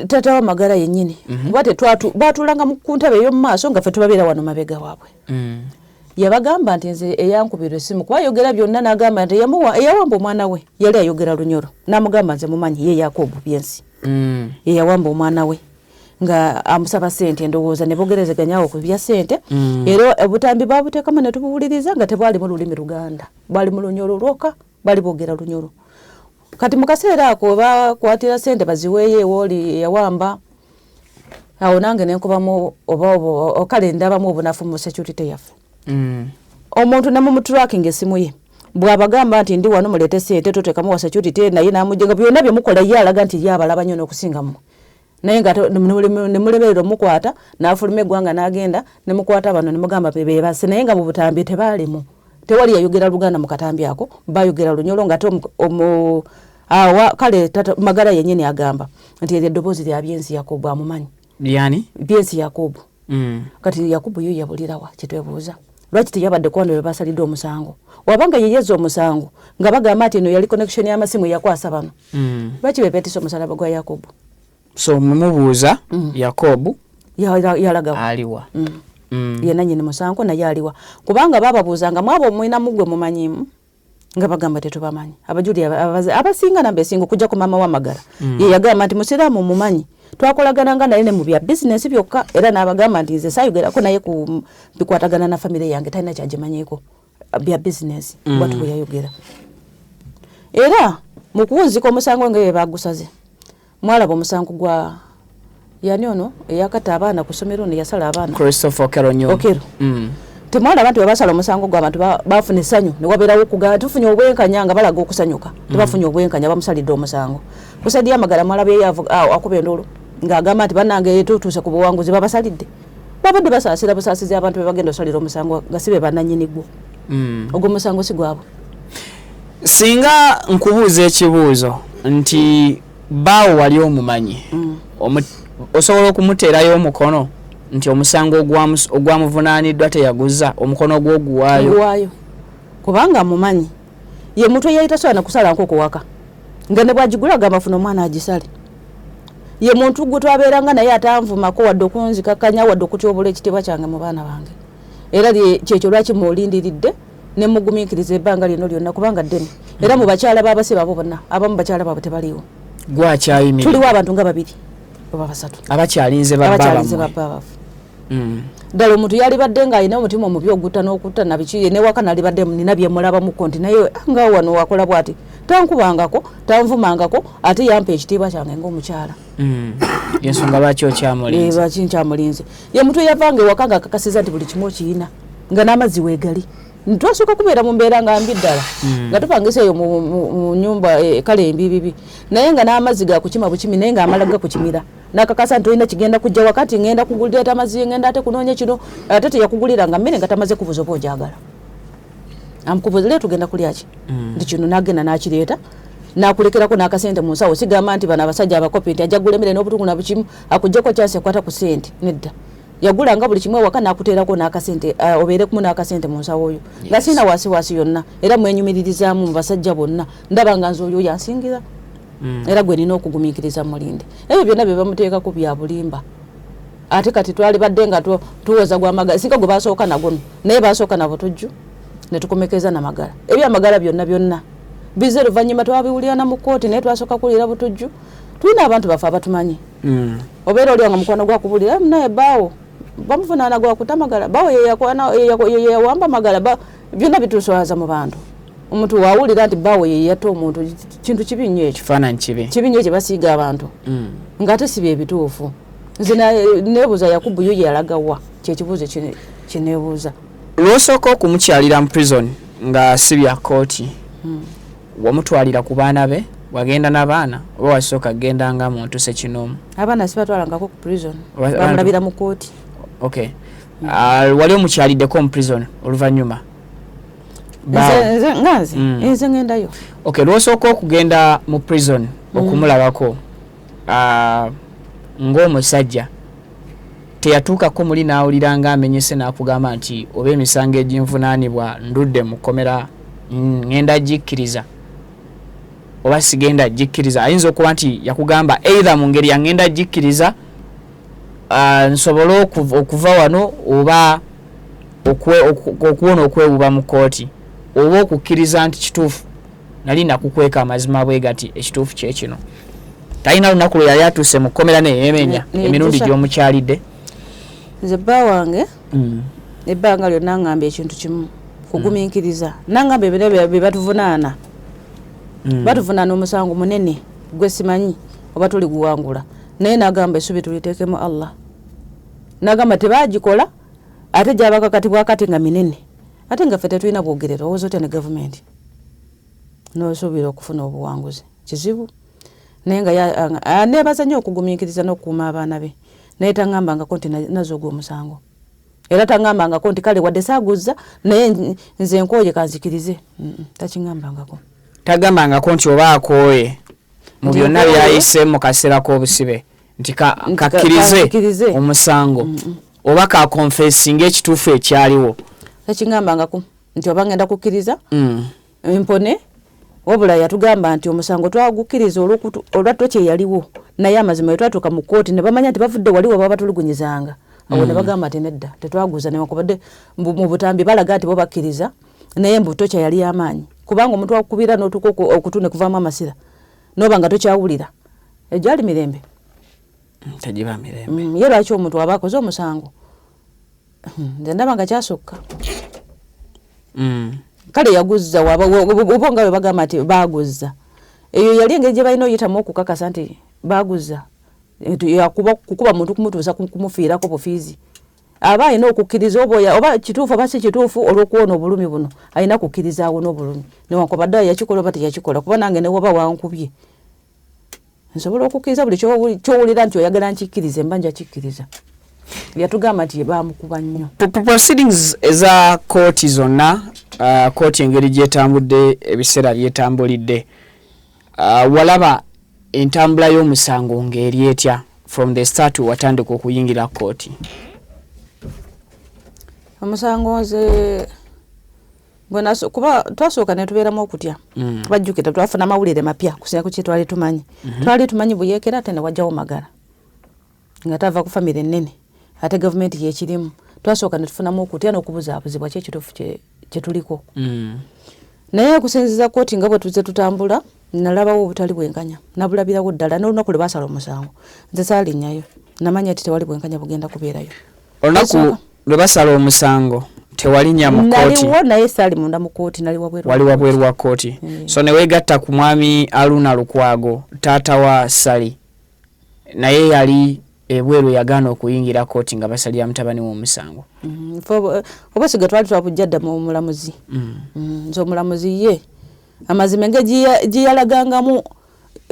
[SPEAKER 6] Tata wa Magala yennyini bate baatulanga ku ntebe ey'omu maaso nga ffe tubabeera wano mabega waabwe yabagamba nti nze eyankubirwa essimu kuba ayogera byonna n'agamba nti eyawamba omwana we yali ayogera Lunyoro n'amugamba nze mumanyi ye Yakobo Byensi yeyawamba omwana we nga amusaba ssente ndowooza ne bogerezeganyaawo ku bya ssente era obutambi baabuteekamu ne tubuwuliriza nga tebwali mu lulimi Luganda bali mu Lunyoro lwokka bali boogera Lunyoro. Kati mu kaseera ako bakwatira ssente baziweeyo ewooli yawamba awo nange ne nkubamu oba kale ndabamu obunafu mu security yaffe omuntu namumutracking essimu ye bw'abagamba nti ndi wano muleete ssente toteekamu wa security naye namujenga byonna bye mukola ye alaga nti ye abalaba nnyo n'okusinga mmwe naye nga ne muleberera omukwata n'afuluma eggwanga n'agenda ne mukwata bano ne mugamba be basse naye nga mu butambi tebaalimu tewali yayogera Luganda mu katambi ako bayogera Lunyoro nga kale tata Magala yennyini agamba nti eddoboozi lya Byensi Yakobo amumanyi
[SPEAKER 1] yani
[SPEAKER 6] Byensi Yakobo kati Yakobo yo yabulirawa kitwebuuza lwaki teyabadde ku bano be basalidde omusango wabanga yeyeza omusango nga bagamba nti eno yali connection y'amasimu yakwasa bano lwaki bepeetisa omusalaba gwa Yakobo
[SPEAKER 1] so mumubuuza Yakobo
[SPEAKER 6] yalagawa
[SPEAKER 1] aliwa
[SPEAKER 6] yena nyine musango naye aliwa kubanga bababuuzanga mwabo mwina mugwe mumanyimu nga bagamba tetubamanyi abajuli abasinga nambe singo kujja ku mama wa Magala ye yagamba nti musiramu mumanyi twakolagana nga naye ne mu bya business byokka era n'abagamba nti nze sayogera ko naye ku bikwatagana na family yange talina kyagimanyiko bya business bwatu bwe yayogera era mu kuwunzika omusango ngebe bagusaze mwalaba omusango gwa yani ono eyakata abaana ku ssomero ne yasala abaana
[SPEAKER 1] Christopher Keronyo
[SPEAKER 6] temwala abantu babasala omusango gwa abantu bafuna essanyu ne wabeerawo okugaa tufunye obwenkanya nga balaga okusanyuka tebafunye obwenkanya bamusalidde omusango Kusadi ya Magala mwala bye yavu akuba endolo ng'agamba nti bannange tutuuse ku buwanguzi babasalidde babadde basaasira busaasizi abantu be bagenda osalira omusango nga si be bannannyini gwo ogwo omusango si gwabwe.
[SPEAKER 1] Singa nkubuuza ekibuuzo nti baawo wali omumanyi osobola okumuteerayo omukono nti omusango ogwamuvunaaniddwa teyaguza omukono gw'oguwaayo
[SPEAKER 6] kubanga mumanyi ye mutwe yayitasobola nakusala nkokuwaka nga ne bwagigulaga amafuna omwana agisale ye muntu gwe twabeeranga naye atanvumako wadde okunzikakanya wadde okutyobula ekitiibwa kyange mu baana bange era kyekyo lwaki mulindiridde ne mugumiikiriza ebbanga lino lyonna kubanga ddene era mu bakyala baabasiba abo bonna abamu bakyala baabwe tebaliiwo
[SPEAKER 1] gwakyayimira
[SPEAKER 6] tuliwo abantu nga babiri oba basatu
[SPEAKER 1] abakyalinze
[SPEAKER 6] babbaabwe ddala omuntu yali badde ng'alina omutima omubi ogutta n'okutta nabiki newaka nali badde nina bye mulabamuko nti naye nga wano wakola bw'ati tankubangako tanvumangako ate yampa ekitiibwa kyange ng'omukyala
[SPEAKER 1] ensonga lwaki okyamulinze
[SPEAKER 6] lwaki nkyamulinze ye mutwe yavanga ewaka nga akakasiza nti buli kimu okiyina nga n'amazzi weegali twasooka kubeera mu mbeera nga mbi ddala nga tupangisa eyo mu nyumba kale embibibi naye nga n'amazzi gakukima bukimi naye ng'amala gakukimira nakakasa nti olina kigenda kujja wakati ngenda kugulira amazzi ngenda ate kunoonya kino ate teyakugulira nga mmere nga tamaze kubuza oba ogyagala amukubuza leero tugenda kulya ki nti kino n'agenda n'akireeta n'akulekerako n'akasente mu nsawo sigamba nti bano abasajja abakopi nti ajja gula emmere n'obutuku na bukimu akuggyeko kyansi ekwata ku ssente nedda yagulanga buli kimu ewaka n'akuteerako n'akasente obeere kumu n'akasente mu nsawo oyo nga sirina waasiwaasi yonna era mwenyumiririzaamu mu basajja bonna ndaba nga nze oyo yansingira era gwe nina okugumiikiriza mulinde ebyo byonna bye bamuteekako bya bulimba ate kati twali badde nga tuwoza gwa Magala singa gwe basooka nagono naye basooka nabo tujju ne tukomekeza na Magala ebyamagala byonna bize luvannyuma twabiwulira na mu kkooti naye twasooka kuwulira butujju tulina abantu bafe abatumanyi obeera oli nga mukwano gwakubulira naye baawo bamuvunaana gwakuta Magala baawo yeyawamba Magala byonna bituswaza mu bantu omuntu wawulira nti baawo yeyatta omuntu kintu kibi nnyo ekyo
[SPEAKER 1] kifaananyi kibi
[SPEAKER 6] nnyo kye basiiga abantu ng'ate si bye bituufu nze neebuuza Yakubu yo yalagawa kyekibuuzo kyeneebuuza
[SPEAKER 1] lw'osooka okumukyalira mu prison nga si bya kkooti wamutwalira ku baana be wagenda n'abaana oba wasooka genda nga muntu sekinoomu
[SPEAKER 6] abaana sibatwalangako ku prison bamulabira mu kkooti
[SPEAKER 1] okay wali omukyaliddeko mu prison oluvannyuma
[SPEAKER 6] nze ngendayo
[SPEAKER 1] okay lw'osooka okugenda mu prison okumulabako ng'omusajja teyatuukako muli n'awulira ng'amenyese n'akugamba nti oba emisango eginvunaanibwa ndudde mu kkomera ngenda gikkiriza oba sigenda gikkiriza ayinza okuba nti yakugamba either mu ngeri yangenda gikkiriza nsobole okuva wano oba okuwona okwewuba mu kkooti oba okukkiriza nti kituufu nali nakukweka amazima bwe gati ekituufu kyekino talina lunaku lwe yali atuuse mu kkomera neyemenya emirundi gy'omukyalidde
[SPEAKER 6] nze bba wange ebbanga lyonna ngamba ekintu kimu kugumiikiriza nangamba ebiro bye batuvunaana batuvunaana omusango munene gwe simanyi oba tuli guwangula naye nagamba essubi tuliteekemu Allah nagamba tebagikola ate gyabakakatibwa kati nga minene ate nga ffe tetulina bwogerero owooza otya ne gavumenti n'osuubira okufuna obuwanguzi kizibu naye nga neebaza nnyo okugumiikiriza n'okukuuma abaana be naye tangambangako nti nazo ogw'omusango era tangambangako nti kale wadde saaguzza naye nze nkooye kanzikirize takingambangako
[SPEAKER 1] tagambangako nti oba akooye mu byonna byayise mu kaseera k'obusibe nti kakkirize omusango oba kakonfesinga ekituufu ekyaliwo
[SPEAKER 6] takingambangako nti oba ngenda kukkiriza mpone wabula yatugamba nti omusango twagukkiriza olwatto kyeyaliwo naye amazima bwe twatuuka mu kkooti ne bamanya nti bavudde waliwo baba batulugunyizanga awo ne bagamba nti nedda tetwaguza newankubadde mu butambi balaga nti bo bakkiriza naye mbu tokya yali y'amaanyi kubanga omuntu akubira n'otuko okutune kuvaamu amasira noba nga tokyawulira ejali mirembe
[SPEAKER 1] tajiba mirembe
[SPEAKER 6] ye lwaki omuntu aba akoze omusango nze ndaba nga kyasukka kale yaguzza oba nga bwe bagamba nti baaguzza eyo yali engeri gye balina oyitamu okukakasa nti baaguzza kukuba muntu kumutuusa kumufiirako bufiizi aba alina okukkiriza oba kituufu oba si kituufu olw'okuwona obulumi buno alina kukkiriza awona obulumi newankubadde yakikola oba teyakikola kuba nange newoba wankubye nsobola okukkiriza buli kyowulira nti oyagala nkikkirize mba njakikkiriza yatugamba nti bamukuba nnyo
[SPEAKER 1] proceedings eza kooti zonna kooti engeri gyetambudde ebiseera byetambulidde walaba entambula y'omusango ng'eri etya from the start watandika okuyingira kooti
[SPEAKER 6] omusango nze kuba twasooka ne tubeeramu okutya bajjukira twafuna amawulire mapya kusinga ku kye twali tumanyi twali tumanyi buyeekera ate ne wajjawo magala nga tava ku famire ennene ate gavumenti yekirimu twasooka ne tufunamu okutya n'okubuzaabuzibwa kyekituufu kye tuliko naye okusinziza kooti nga bwe tuze tutambula nalabawo obutali bwenkanya nabulabirawo ddala n'olunaku lwe baasala omusango nze saalinnyayo namanya nti tewali bwenkanya bugenda kubeerayo
[SPEAKER 1] olunaku lwe basala omusango tewalinnya mu kooti
[SPEAKER 6] naliwo naye saali munda mu kooti
[SPEAKER 1] wali wabweru wa kooti so ne weegatta ku mwami Aruna Lukwago taata wa Sali naye yali ebweru yagaana okuyingira kooti nga basalira mutabani w'omusango
[SPEAKER 6] oba siga twali twabujjadda mu mulamuzi nze omulamuzi ye amazima enge giyalagangamu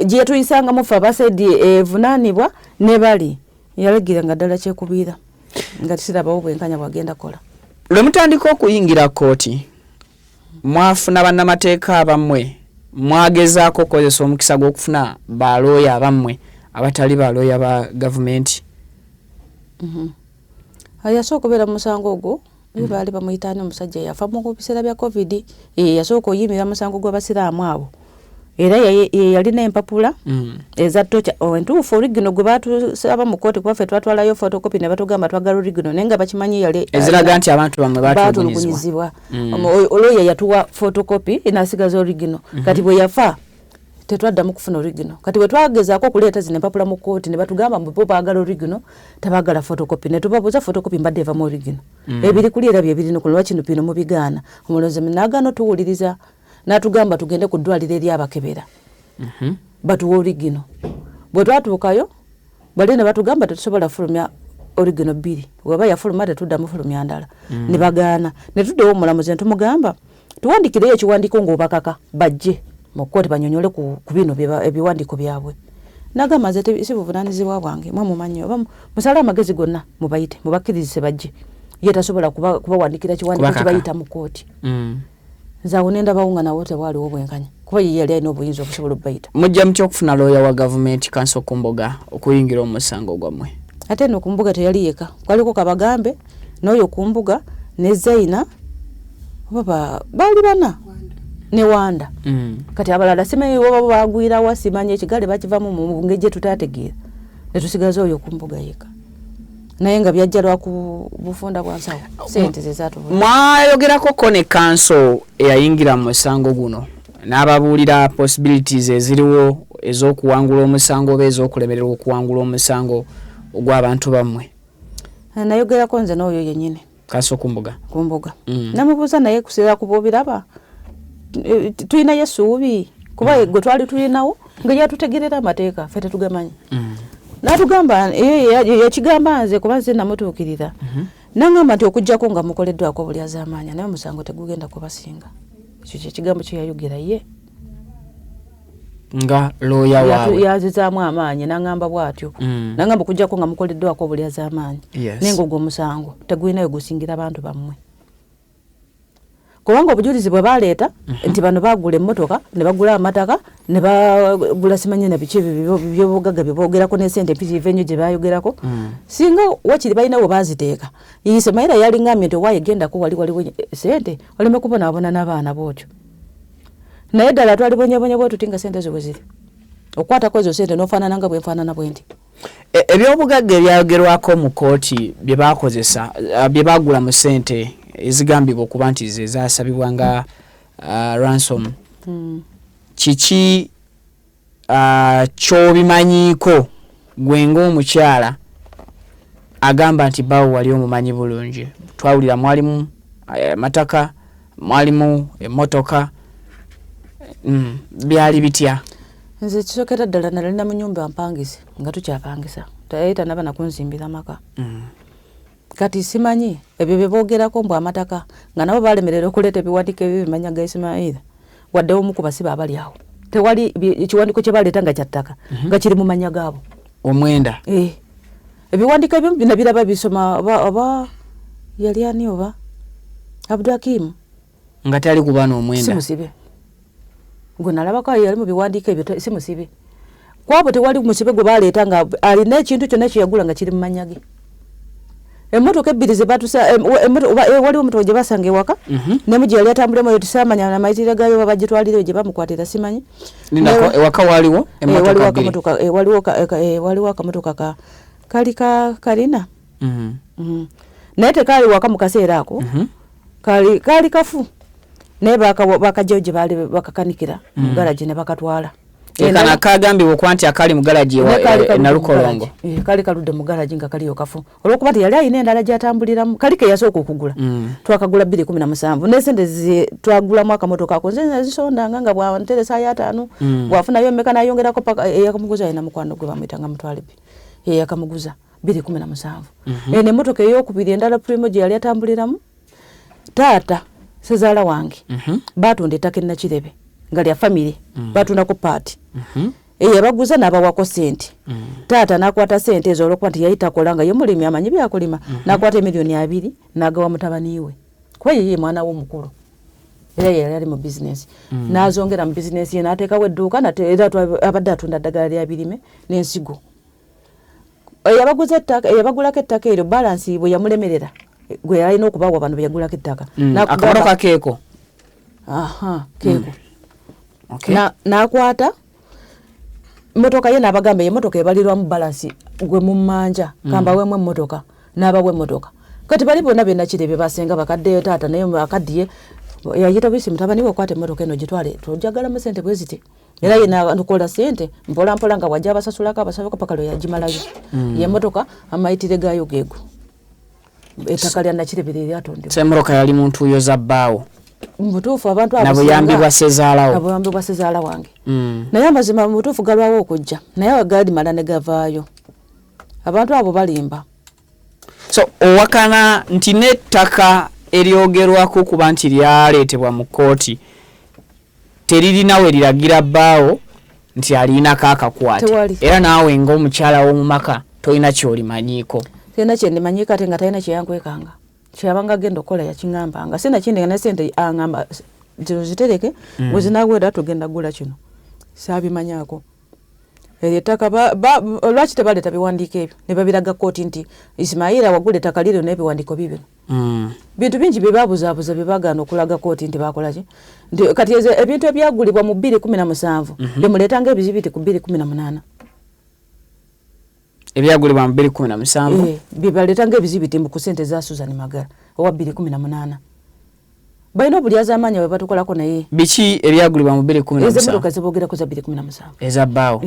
[SPEAKER 6] gyetuyisanga ffe abasaidi evunaanibwa ne bali yalegiranga ddala kyekubiira nga tisirabawo bwenkanya bwagenda kola
[SPEAKER 1] lwe mutandika okuyingira kooti mwafuna bannamateeka abammwe mwagezaako okukozesa omukisa gw'okufuna balooya abammwe abatali balooya ba gavumenti
[SPEAKER 6] yasooka okubeera mu musango ogwo baali bamuyitaani omusajja yafa mu biseera bya covid yasooka oyimira musango gw'abasiraamu abo era yalina empapula eza tocha entuufu origino gwe batusaba mu kooti kuba ffe twatwalayo photocopy ne batugamba twagala origino naye nga bakimanyi yali
[SPEAKER 1] eziraga nti abantu bamwe batulugunyizibwa
[SPEAKER 6] olwoya yatuwa photocopy enasigaza origino kati bwe yafa tetwaddamu kufuna origino kati bwe twagezaako okuleeta zino empapula mu kooti ne batugamba mbo baagala origino tabaagala photocopy ne tubabuuza photocopy mbadde evamu origino ebiri kuli era bye birino kulwa kino pino mu bigaana omulozi nagaana tuwuliriza natugamba tugende ku ddwaliro eri abakebera batuwa origino bwe twatuukayo bali ne batugamba tetusobola fulumya origino 2 weba yafuluma tetuddamu fulumya ndala ne bagaana ne tuddewo omulamuzi ne tumugamba tuwandikireyo ekiwandiiko ng'obakaka bajje mu kkooti banyonyole ku bino ebiwandiiko byabwe nagamba nze si buvunaanyizibwa bwange mwamumanyi oba musale amagezi gonna mubayite mubakkirizise bajje ye tasobola kubawandikira kiwandiiko kibayita mu kkooti nzawo nenda bawunga nawo tewaliwo bwenkanya kuba ye yali alina obuyinza okusobola okubayita
[SPEAKER 1] mujja mutya okufuna looya wa gavumenti Kanso Kumboga okuyingira omusango gwammwe
[SPEAKER 6] ate no Kumboga teyali yeka kwaliko Kabagambe n'oyo Kumboga ne Zaina baba bali bana ne Wanda kati abalala simanyi baba bagwira wasimanye ekigale bakivamu mu ngeje tutategeera ne tusigaza oyo Kumboga yeka naye nga byajja lwa ku bufunda bwa nsawo sente zezaatu
[SPEAKER 1] mwayogerako ko ne Kanso eyayingira mu musango guno n'ababuulira possibilities eziriwo ez'okuwangula omusango oba ez'okulemererwa okuwangula omusango ogw'abantu bammwe
[SPEAKER 6] nayogerako nze n'oyo yennyini
[SPEAKER 1] Kanso Kumboga
[SPEAKER 6] namubuuza naye kuseera kuboobiraba tulinayo essuubi kuba gwe twali tulinawo nga yatutegerera amateeka ffe tetugamanyi natugamba yakigamba nze kuba nze namutuukirira nangamba nti okujjako nga mukoleddwako buli az'amaanyi naye omusango tegugenda kubasinga ekyo kyekigambo kyeyayogera ye
[SPEAKER 1] nga looya waabwe
[SPEAKER 6] yazizaamu amaanyi nangamba bw'atyo nangamba okujjako nga mukoleddwako buli az'amaanyi naye ng'ogwo omusango tegulinayo gusingira abantu bammwe kubanga obujulizi bwe baleeta nti bano bagula emmotoka ne bagula amataka ne bagula simanyi na biki by'obugagga bye boogerako n'esente mpitirivu ennyo gye bayogerako singa wakiri balinawo baziteeka Isemaila yalingambye nti owaayo egendako waliwo sente oleme kubonaabona n'abaana bootyo naye ddala twalibonyebonye bwe tuti nga sente zo bwe ziri okukwatako ezo sente n'ofaanana nga bwenfaanana bwe nti
[SPEAKER 1] ebyobugagga ebyayogerwako mu kooti bye bakozesa bye bagula mu sente ezigambibwa okuba nti ze zaasabibwa nga ransom kiki ky'obimanyiiko gwe ng'omukyala agamba nti bawo wali omumanyi bulungi? Twawulira mwalimu mataka, mwalimu emmotoka, byali bitya?
[SPEAKER 6] Nze kisokera ddala nalina mu nyumba mpangise nga tukyapangisa tayita naba nakunzimbira maka. Kati simanyi ebyo bye boogerako mbu amataka nga nabo balemerera okuleeta ebiwandiiko ebyo bimanya ga Ismaila wadde omu ku basibe abali awo tewali ekiwandiiko kye baleeta nga kyattaka nga kiri mu manya gaabo
[SPEAKER 1] omwenda.
[SPEAKER 6] Ebiwandiiko ebyo bina biraba bisoma oba yali ani oba Abdulhakim
[SPEAKER 1] nga tali kuba n'omwenda.
[SPEAKER 6] Simusibe gwe nalabako yali mu biwandiiko ebyo simusibe kwabo tewali musibe gwe baleeta nga alina ekintu kyonna kye yagula nga kiri mu manya ge. Emmotoka ebbiri ze batusa waliwo emmotoka gye basanga ewaka nemu gye yali atambulemu eyo tusamanya namayitire gayo babagitwalire gye bamukwatira simanyi.
[SPEAKER 1] Ewaka waliwo emmotoka bbiri.
[SPEAKER 6] Waliwo akamotoka kalina naye tekaali waka mu kaseera ako kaali kafu naye bakajjayo gye baali bakakanikira mu garaji ne bakatwala.
[SPEAKER 1] Ekana kagambibwa okuba nti akali mu garaji Nalukolongo.
[SPEAKER 6] Kali kaludde mu garaji nga kaliyo kafu olwokuba nti yali alina endala gyatambuliramu kali ke yasooka okugula. Twakagula 217 n'esente twagulamu akamotoka ako nze nazisondanga nga bwanteresa ya 5 bwafunayo mmeka nayongerako paka eyakamuguza alina mukwano gwe bamuyitanga Mutwalibi yakamuguza 217. N'emmotoka ey'okubiri endala primo gye yali atambuliramu taata sezaala wange baatunda ettaka e Nakirebe nga lya family batundako paati yabaguza n'abawako sente. Taata n'akwata sente ezo olwokuba nti yali takola nga ye mulimi amanyi byakulima n'akwata $2,000,000 n'agawa mutabani we kuba ye mwana w'omukulu era yali ali mu bizinesi n'azongera mu bizinesi ye n'ateekawo edduuka era abadde atunda ddagala lya birime n'ensigo. Yabagulako ettaka eryo balansi bwe yamulemerera gwe yalina okubawa bano bye yagulako ettaka
[SPEAKER 1] akamotoka keeko
[SPEAKER 6] keeko n'akwata motoka ye n'abagamba emotoka ebalirwamu balansi gwe mumanja kambawemu emmotoka n'abawa emmotoka kati bali bonna bye Nakirebe basenga bakaddeyo taata naye akaddiye yayita bisi mutabani we okwata emmotoka eno gitwale tujagalamu sente bwe ziti era ye nakola sente mpola mpola nga wajja abasasulako abasabako paka lwe yagimalayo ye emmotoka amayitire gayo geego ettaka lya Nakirebe lyatondebwa.
[SPEAKER 1] Semmotoka yali muntu yoza bbaawo
[SPEAKER 6] mubutuufu abantu abo
[SPEAKER 1] nabuyambibwa sezaalawo
[SPEAKER 6] nabuyambibwa sezaala wange naye amazima mubutuufu galwawo okujja naye galimala ne gavaayo abantu abo balimba.
[SPEAKER 1] So owakana nti n'ettaka eryogerwako kuba nti lyaleetebwa mu kkooti teririnawe liragira bbaawo nti alinako akakwate era naawe ng'omukyala w'omu maka tolina kyolimanyiiko.
[SPEAKER 6] Tena kye ndimanyiika ate nga talina kyeyankwekanga kyabanga agenda okukola yakiŋŋambanga sina kindi nga ne sente aŋŋamba zino zitereke bwe zinaagwera tugenda gula kino saabimanyaako. Eryo ettaka lwaki tebaleeta biwandiiko ebyo ne babiraga kkooti nti Ismaila wagula ettaka liryo n'ebiwandiiko bibino bintu bingi bye babuzaabuza bye bagaana okulaga kkooti nti bakola ki nti kati ebintu ebyagulibwa mu 2017 bemuleetanga ebizibiti ku 2018
[SPEAKER 1] ebyagulibwa mu 2017
[SPEAKER 6] byebaletanga ebizibiti ku ssente za Susan Magara owa 2018 balina obulyaza amaanyi bwe batukolako naye
[SPEAKER 1] biki ebyagulibwa mu 2017
[SPEAKER 6] ez'emmotoka ziboogerako za 2017
[SPEAKER 1] eza bbaawo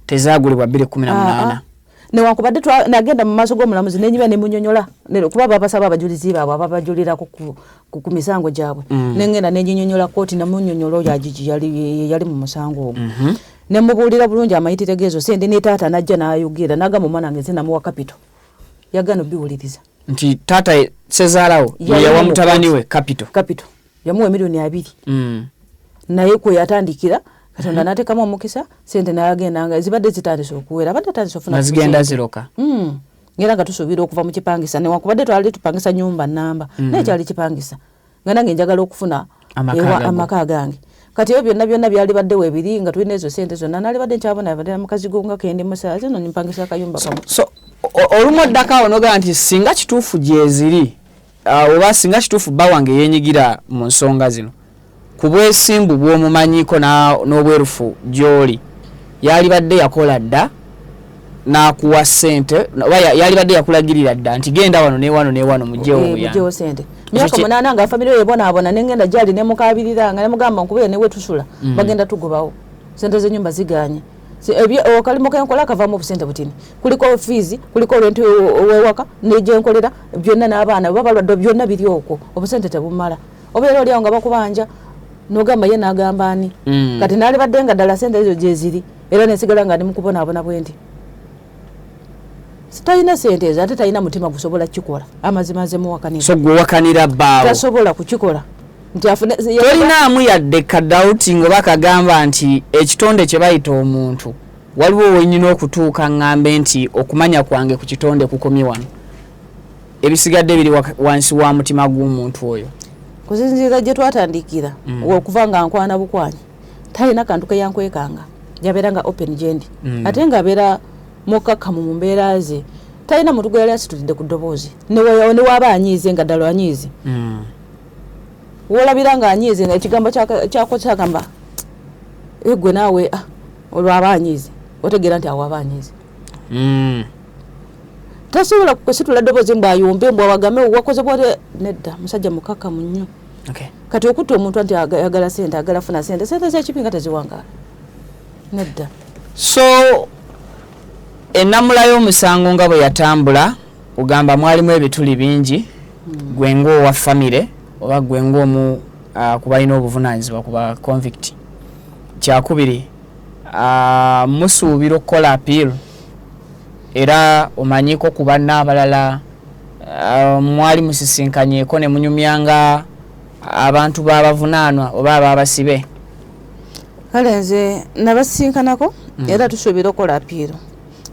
[SPEAKER 1] tezagulibwa 2018
[SPEAKER 6] newankubadde nagenda mu maaso g'omulamuzi nenyiba ne munyonyola kuba babasaba abajulizi baabwe ababajulirako ku misango gyabwe nengenda nenyinyonyola kkooti namunyonyola oyo agigi yali mu musango ogwo nemubuulira bulungi amayitire gezo sente ne taata najja n'ayogera n'agamba omwana wange nze namuwa kapito yagaana obiwuliriza
[SPEAKER 1] nti taata sezaalawo yawa mutabani we kapito
[SPEAKER 6] yamuwa $2,000,000 naye kwe yatandikira Katonda n'ateekamu omukisa sente n'agenda nga zibadde zitandise okuwera abadde atandise ofuna
[SPEAKER 1] zigenda ziroka
[SPEAKER 6] ngera nga tusuubira okuva mu kipangisa newankubadde twali tupangisa nyumba nnamba naye kyali kipangisa nga nange njagala okufuna amaka gange kati ebyo byonna byali baddewo ebiri nga tulina ezo sente zonna naali badde nkyabona abadde mukazi gonga kendi musaa zino nimpangisa akayumba kamu.
[SPEAKER 1] So olumu oddako awo nogaa nti singa kituufu gyeziri oba singa kituufu bba wange yeenyigira mu nsonga zino ku bwesimbu bw'omumanyiiko n'obwerufu gy'oli yali badde yakola dda nakuwa sente yali badde yakulagirira dda nti genda wano ne wano ne wano mujjewo
[SPEAKER 6] sente myaka 8 nga family ye bona nengenda jali ne mukabirira nga ne mugamba nkubire ne wetusula bagenda tugobawo sente z'ennyumba ziganye ebyo okalimo kenkola kava mu busente butini kuliko fees kuliko rent wewaka neje nkolera byonna n'abaana babalwadde byonna biri okwo obusente tebumala obeera oli nga bakubanja nogamba ye nagamba ani kati nali badde nga ddala sente ezo jeziri era nesigala nga ndi mukubonabona bwendi sitayina sente ezo ate tayina mutima gusobola kikola amazima ze muwakanira
[SPEAKER 1] so gwe wakanira bbaawo
[SPEAKER 6] tasobola kukikola nti afune
[SPEAKER 1] tolinaamu yadde kadauti nga bakagamba nti ekitonde kye bayita omuntu waliwo wenyina okutuuka ngambe nti okumanya kwange ku kitonde kukomye wano ebisigadde biri wansi wa mutima gw'omuntu oyo
[SPEAKER 6] kuzinzira gye twatandikira okuva nga nkwana bukwanyi talina kantu ke yankwekanga yabeera nga open gendi ate nga abeera mukaka mu mbeera ze talina muntu gwe yali asitulidde ku ddoboozi ne waba anyiize nga ddala anyiize wolabira nga anyiize ekigambo kyako kyagamba egwe naawe olwaba anyiize otegeera nti awo aba anyiize tasobola kusitula ddoboozi mbwayombe mbwawagame wakoze bwate nedda musajja mukaka mu nnyo kati okutta omuntu nti ayagala sente agala funa sente zekipinga teziwangala nedda
[SPEAKER 1] so ennamula y'omusango nga bwe yatambula ogamba mwalimu ebituli bingi gwenga owa famire oba gwenga omu ku balina obuvunaanyizibwa ku ba convict kyakubiri musuubira okukola appeal era omanyiko ku banna abalala mwali musisinkanyeeko ne munyumyanga abantu b'abavunaanwa oba ababasibe
[SPEAKER 6] kale nze nabasinkanako era tusuubira okukola appeal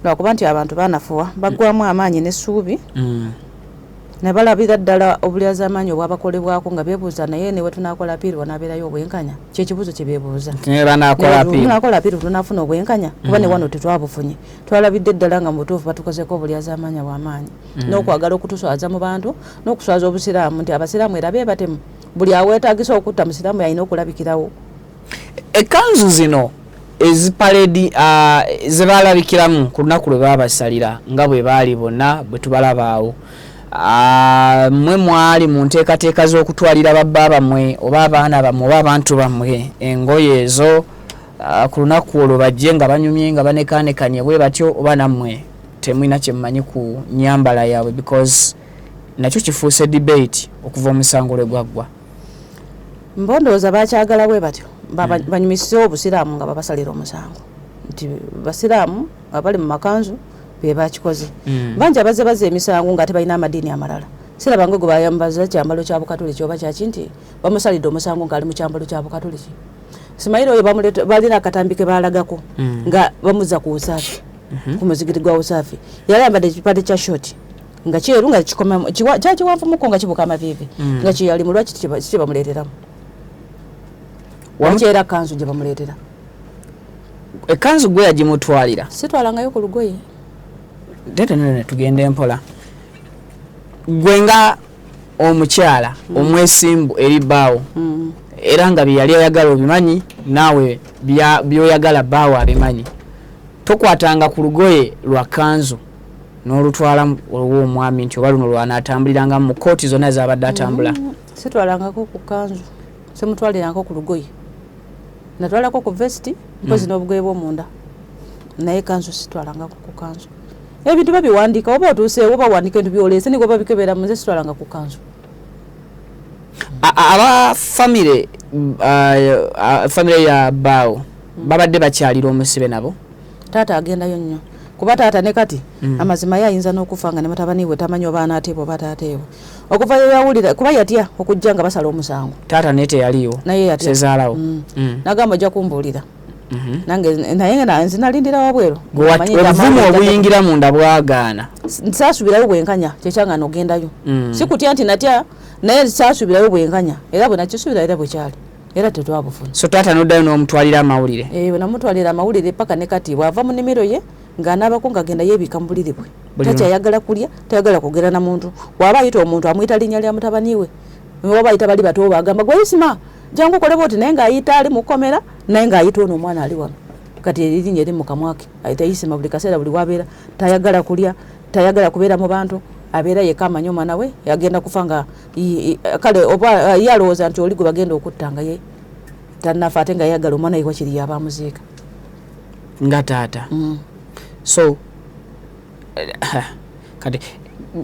[SPEAKER 6] lwakuba nti abantu banafuwa baggwamu amaanyi n'essuubi ne balabira ddala obulyaza amaanyi obwabakolebwako nga beebuuza naye ne wetunakola appeal wanaabeerayo obwenkanya kyekibuuzo kye beebuuza tunakola appeal tunafuna obwenkanya kuba ne wano tetwabufunye twalabidde ddala nga mubutuufu batukozeko obulyaza amaanyi bw'amaanyi n'okwagala okutuswaza mu bantu n'okuswaza obusiraamu nti abasiraamu era beebatemu buli aweetaagisa okutta musiraamu yalina okulabikirawo
[SPEAKER 1] ekanzu zino ezipaledi zebalabikiramu ku lunaku lwe babasalira nga bwe baali bonna bwe tubalabaawo mwe mwali mu nteekateeka z'okutwalira babba bammwe oba abaana bammwe oba abantu bammwe engoye ezo ku lunaku olwo bajje nga banyumye nga banekanekanye bwe batyo oba nammwe temwina kye mumanyi ku nyambala yaabwe because nakyo kifuuse debate okuva omusango lwe gwaggwa
[SPEAKER 6] mbondooza bakyagala bwe batyo banyumise obusiraamu nga babasalira omusango nti basiraamu abali mu makanzu be bakikoze bangi abaze emisango nga tebalina amadiini amalala sirabanga gwe bayambaza kyambalo kya bukatoliki oba kyaki nti bamusalidde omusango ng'ali mu kyambalo kya bukatoliki simayiro oyo balina akatambi ke balagako nga bamuza ku usaafi ku muzigiti gwa usaafi yali ayambadde ekipande kya shoti nga kyeru nga kyakiwanvumuko nga kibuka amaviivi nga kyeyali mulwaki kibamuleeteramu wakyera kanzu gye bamuleetera
[SPEAKER 1] ekanzu gwe yagimutwalira
[SPEAKER 6] sitwalangayo ku lugoye
[SPEAKER 1] nene tugende mpola gwe nga omukyala omwesimbu eri bbaawo era nga byeyali ayagala obimanyi naawe byoyagala bbaawo abimanyi tokwatanga ku lugoye lwa kanzu n'olutwala olw'omwami nti oba luno lwanaatambuliranga mu kooti zonna ezabadde atambula
[SPEAKER 6] sitwalangako ku kanzu simutwalirangako ku lugoye natwalako ku vesti mpozi n'obugoye bw'omunda naye kanzu sitwalangako ku kanzu ebintu babiwandiika oba otuuseewo bawandiika ebintu byoleese nigwe babikebera muze sitwalanga ku kanzu
[SPEAKER 1] aba famire ya bbaawo babadde bakyalira omusibe nabo
[SPEAKER 6] taata agendayo nnyo kuba taata ne kati amazima ye ayinza n'okufa nga ne mutabani we tamanyi oba anaateebwa oba taateebwa okuva yeyawulira kuba yatya okujja nga basala omusango
[SPEAKER 1] taata naye teyaliiwo
[SPEAKER 6] naye yatya
[SPEAKER 1] sezaalawo
[SPEAKER 6] nagamba ojja kumbuulira nange naye nze nalindira wabweru
[SPEAKER 1] obuvumu obuyingira munda bwagaana
[SPEAKER 6] saasubirayo bwenkanya kyekyanga nogendayo sikutya nti natya naye saasubirayo bwenkanya era bwe nakisuubira era bwekyali era tetwabufuna
[SPEAKER 1] so taata noddayo n'omutwalira amawulire
[SPEAKER 6] namutwalira amawulire paka ne kati bwava mu nnimiro ye ng'anaabako ng'agenda yeebika mu buliri bwe takyayagala kulya tayagala kwogera na muntu waba ayita omuntu amuyita linnya lya mutabani we waba ayita bali bato bagamba gwe isima jangu koleba oti naye ng'ayita ali mu kkomera naye ng'ayita ono omwana ali wano kati eririnnya eri mu kamwake ayitayisima buli kaseera buli wabeera tayagala kulya tayagala kubeera mu bantu abeera yekka amanyi omwana we yagenda kufa nga kale oba yalowooza nti oli gwe bagenda okutta nga ye tannafa ate nga yagala omwana we wakiri yabamuziika
[SPEAKER 1] nga taata so kati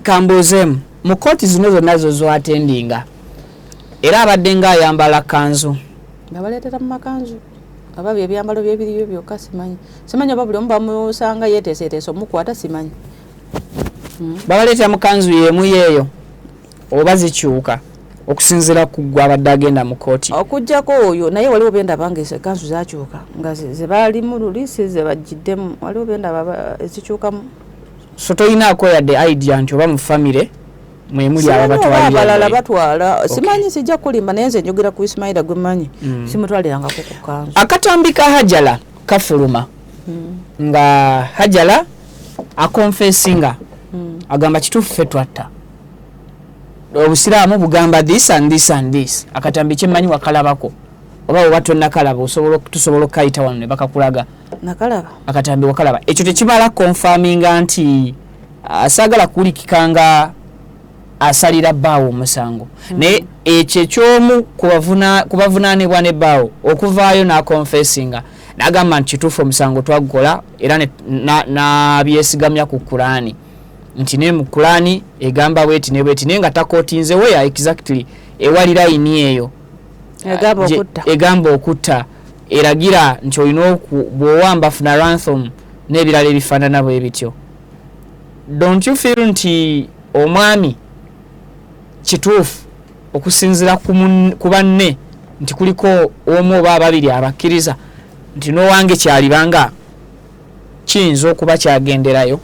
[SPEAKER 1] kambuuzeemu mu kooti zino zonna zo zoatendinga era abadde nga ayambala kanzu
[SPEAKER 6] babaleetera mu makanzu aba ebyambalo byebiriyo byokka simanyi oba buli omu bamusanga yeeteeseteese omukwata simanyi
[SPEAKER 1] babaleetera mu kanzu yeemu yeeyo oba zikyuka okusinziira ku gwe abadde agenda mu kooti
[SPEAKER 6] okujjako oyo naye waliwo benda bange ekanzu zakyuka nga zebaali mu lulisi zebagiddemu waliwo benda ezikyukamu
[SPEAKER 1] so tolinaako yadde idea nti oba mu famire mwemuli
[SPEAKER 6] abalala batwala simanyi sijja kulimba naye nze njogera ku Ismaila gwe mmanyi simutwalirangako ku kanzu
[SPEAKER 1] akatambi ka Hajala kafuluma nga Hajala akonfesinga agamba kituufu ffe twatta obusiraamu bugamba this and this and this akatambi kyemmanyi wakalabako oba oba tonnakalaba tusobola okukayita wano ne bakakulaga
[SPEAKER 6] nakalaba
[SPEAKER 1] akatambi wakalaba ekyo tekimala konfaminga nti asagala kuwulikikanga asalira bbaawo omusango naye ekyo ekyomu kubavunaanibwa ne bbaawo okuvaayo n'akonfesinga n'agamba nti kituufu omusango twagukola era n'abyesigamya ku Kulaani nti ne mu Kulaani egamba bweti ne bweti naye nga takootinze weya exactly ewali layini eyo egamba okutta eragira nti olina bw'owamba funa ransom n'ebirala ebifaanana bwe bityo. Don't you feel nti omwami kituufu okusinzira ku banne nti kuliko omu oba ababiri abakkiriza nti n'owange kyalibanga kiyinza okuba kyagenderayo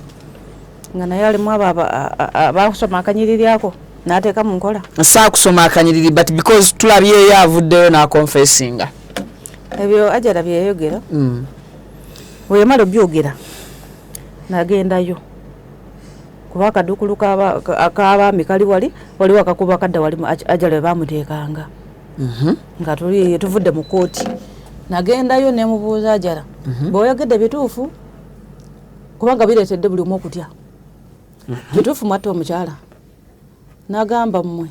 [SPEAKER 6] nga naye alimu abakusoma akanyiriri ako n'ateeka mu nkola
[SPEAKER 1] saa kusoma akanyiriri but because tulabyeyo avuddeyo n'akonfesinga
[SPEAKER 6] ebyo Ajala byeyogera bwe yamala obyogera n'agendayo kuba akadukulu k'abaami kali waliwo akakuba kadda wali Ajala bamuteekanga nga tuvudde mu kooti n'agendayo nemubuuza Ajala bw'oyogedde bituufu kubanga bireetedde buli omu okutya bituufu mwatta omukyala n'agamba mmwe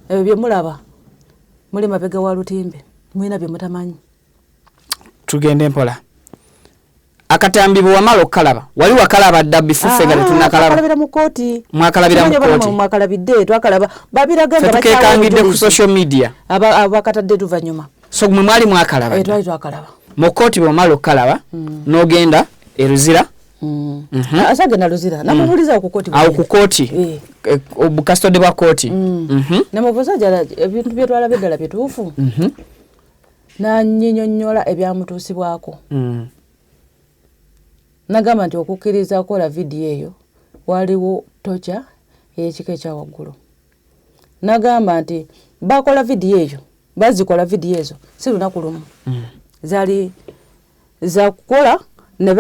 [SPEAKER 6] ebyo bye mulaba muli mabega wa lutimbe mulina bye mutamanyi.
[SPEAKER 1] Tugende mpola akatambi bwe wamala okukalaba wali wakalaba dda bifuffe nga tetunnakalaba
[SPEAKER 6] mu kooti
[SPEAKER 1] mwakalabira mu kooti
[SPEAKER 6] mwakalabidde twakalaba babiraga nga
[SPEAKER 1] tukekangidde ku social media
[SPEAKER 6] abakatadde luvannyuma
[SPEAKER 1] so mwe mwali mwakalaba
[SPEAKER 6] twali twakalaba mu
[SPEAKER 1] kooti bwe wamala okukalaba n'ogenda eruzira
[SPEAKER 6] asagenda luzira namubuliza ku kooti
[SPEAKER 1] awo ku kooti obukasitode bwa kooti
[SPEAKER 6] namubuuza Ajala ebintu bye twalabye ddala bituufu n'annyinyonnyola ebyamutuusibwako nagamba nti okukkiriza okola vidiyo eyo waliwo toca ey'ekika ekya waggulu nagamba nti bakola vidiyo eyo bazikola vidiyo ezo si lunaku lumu zaali zakukola ne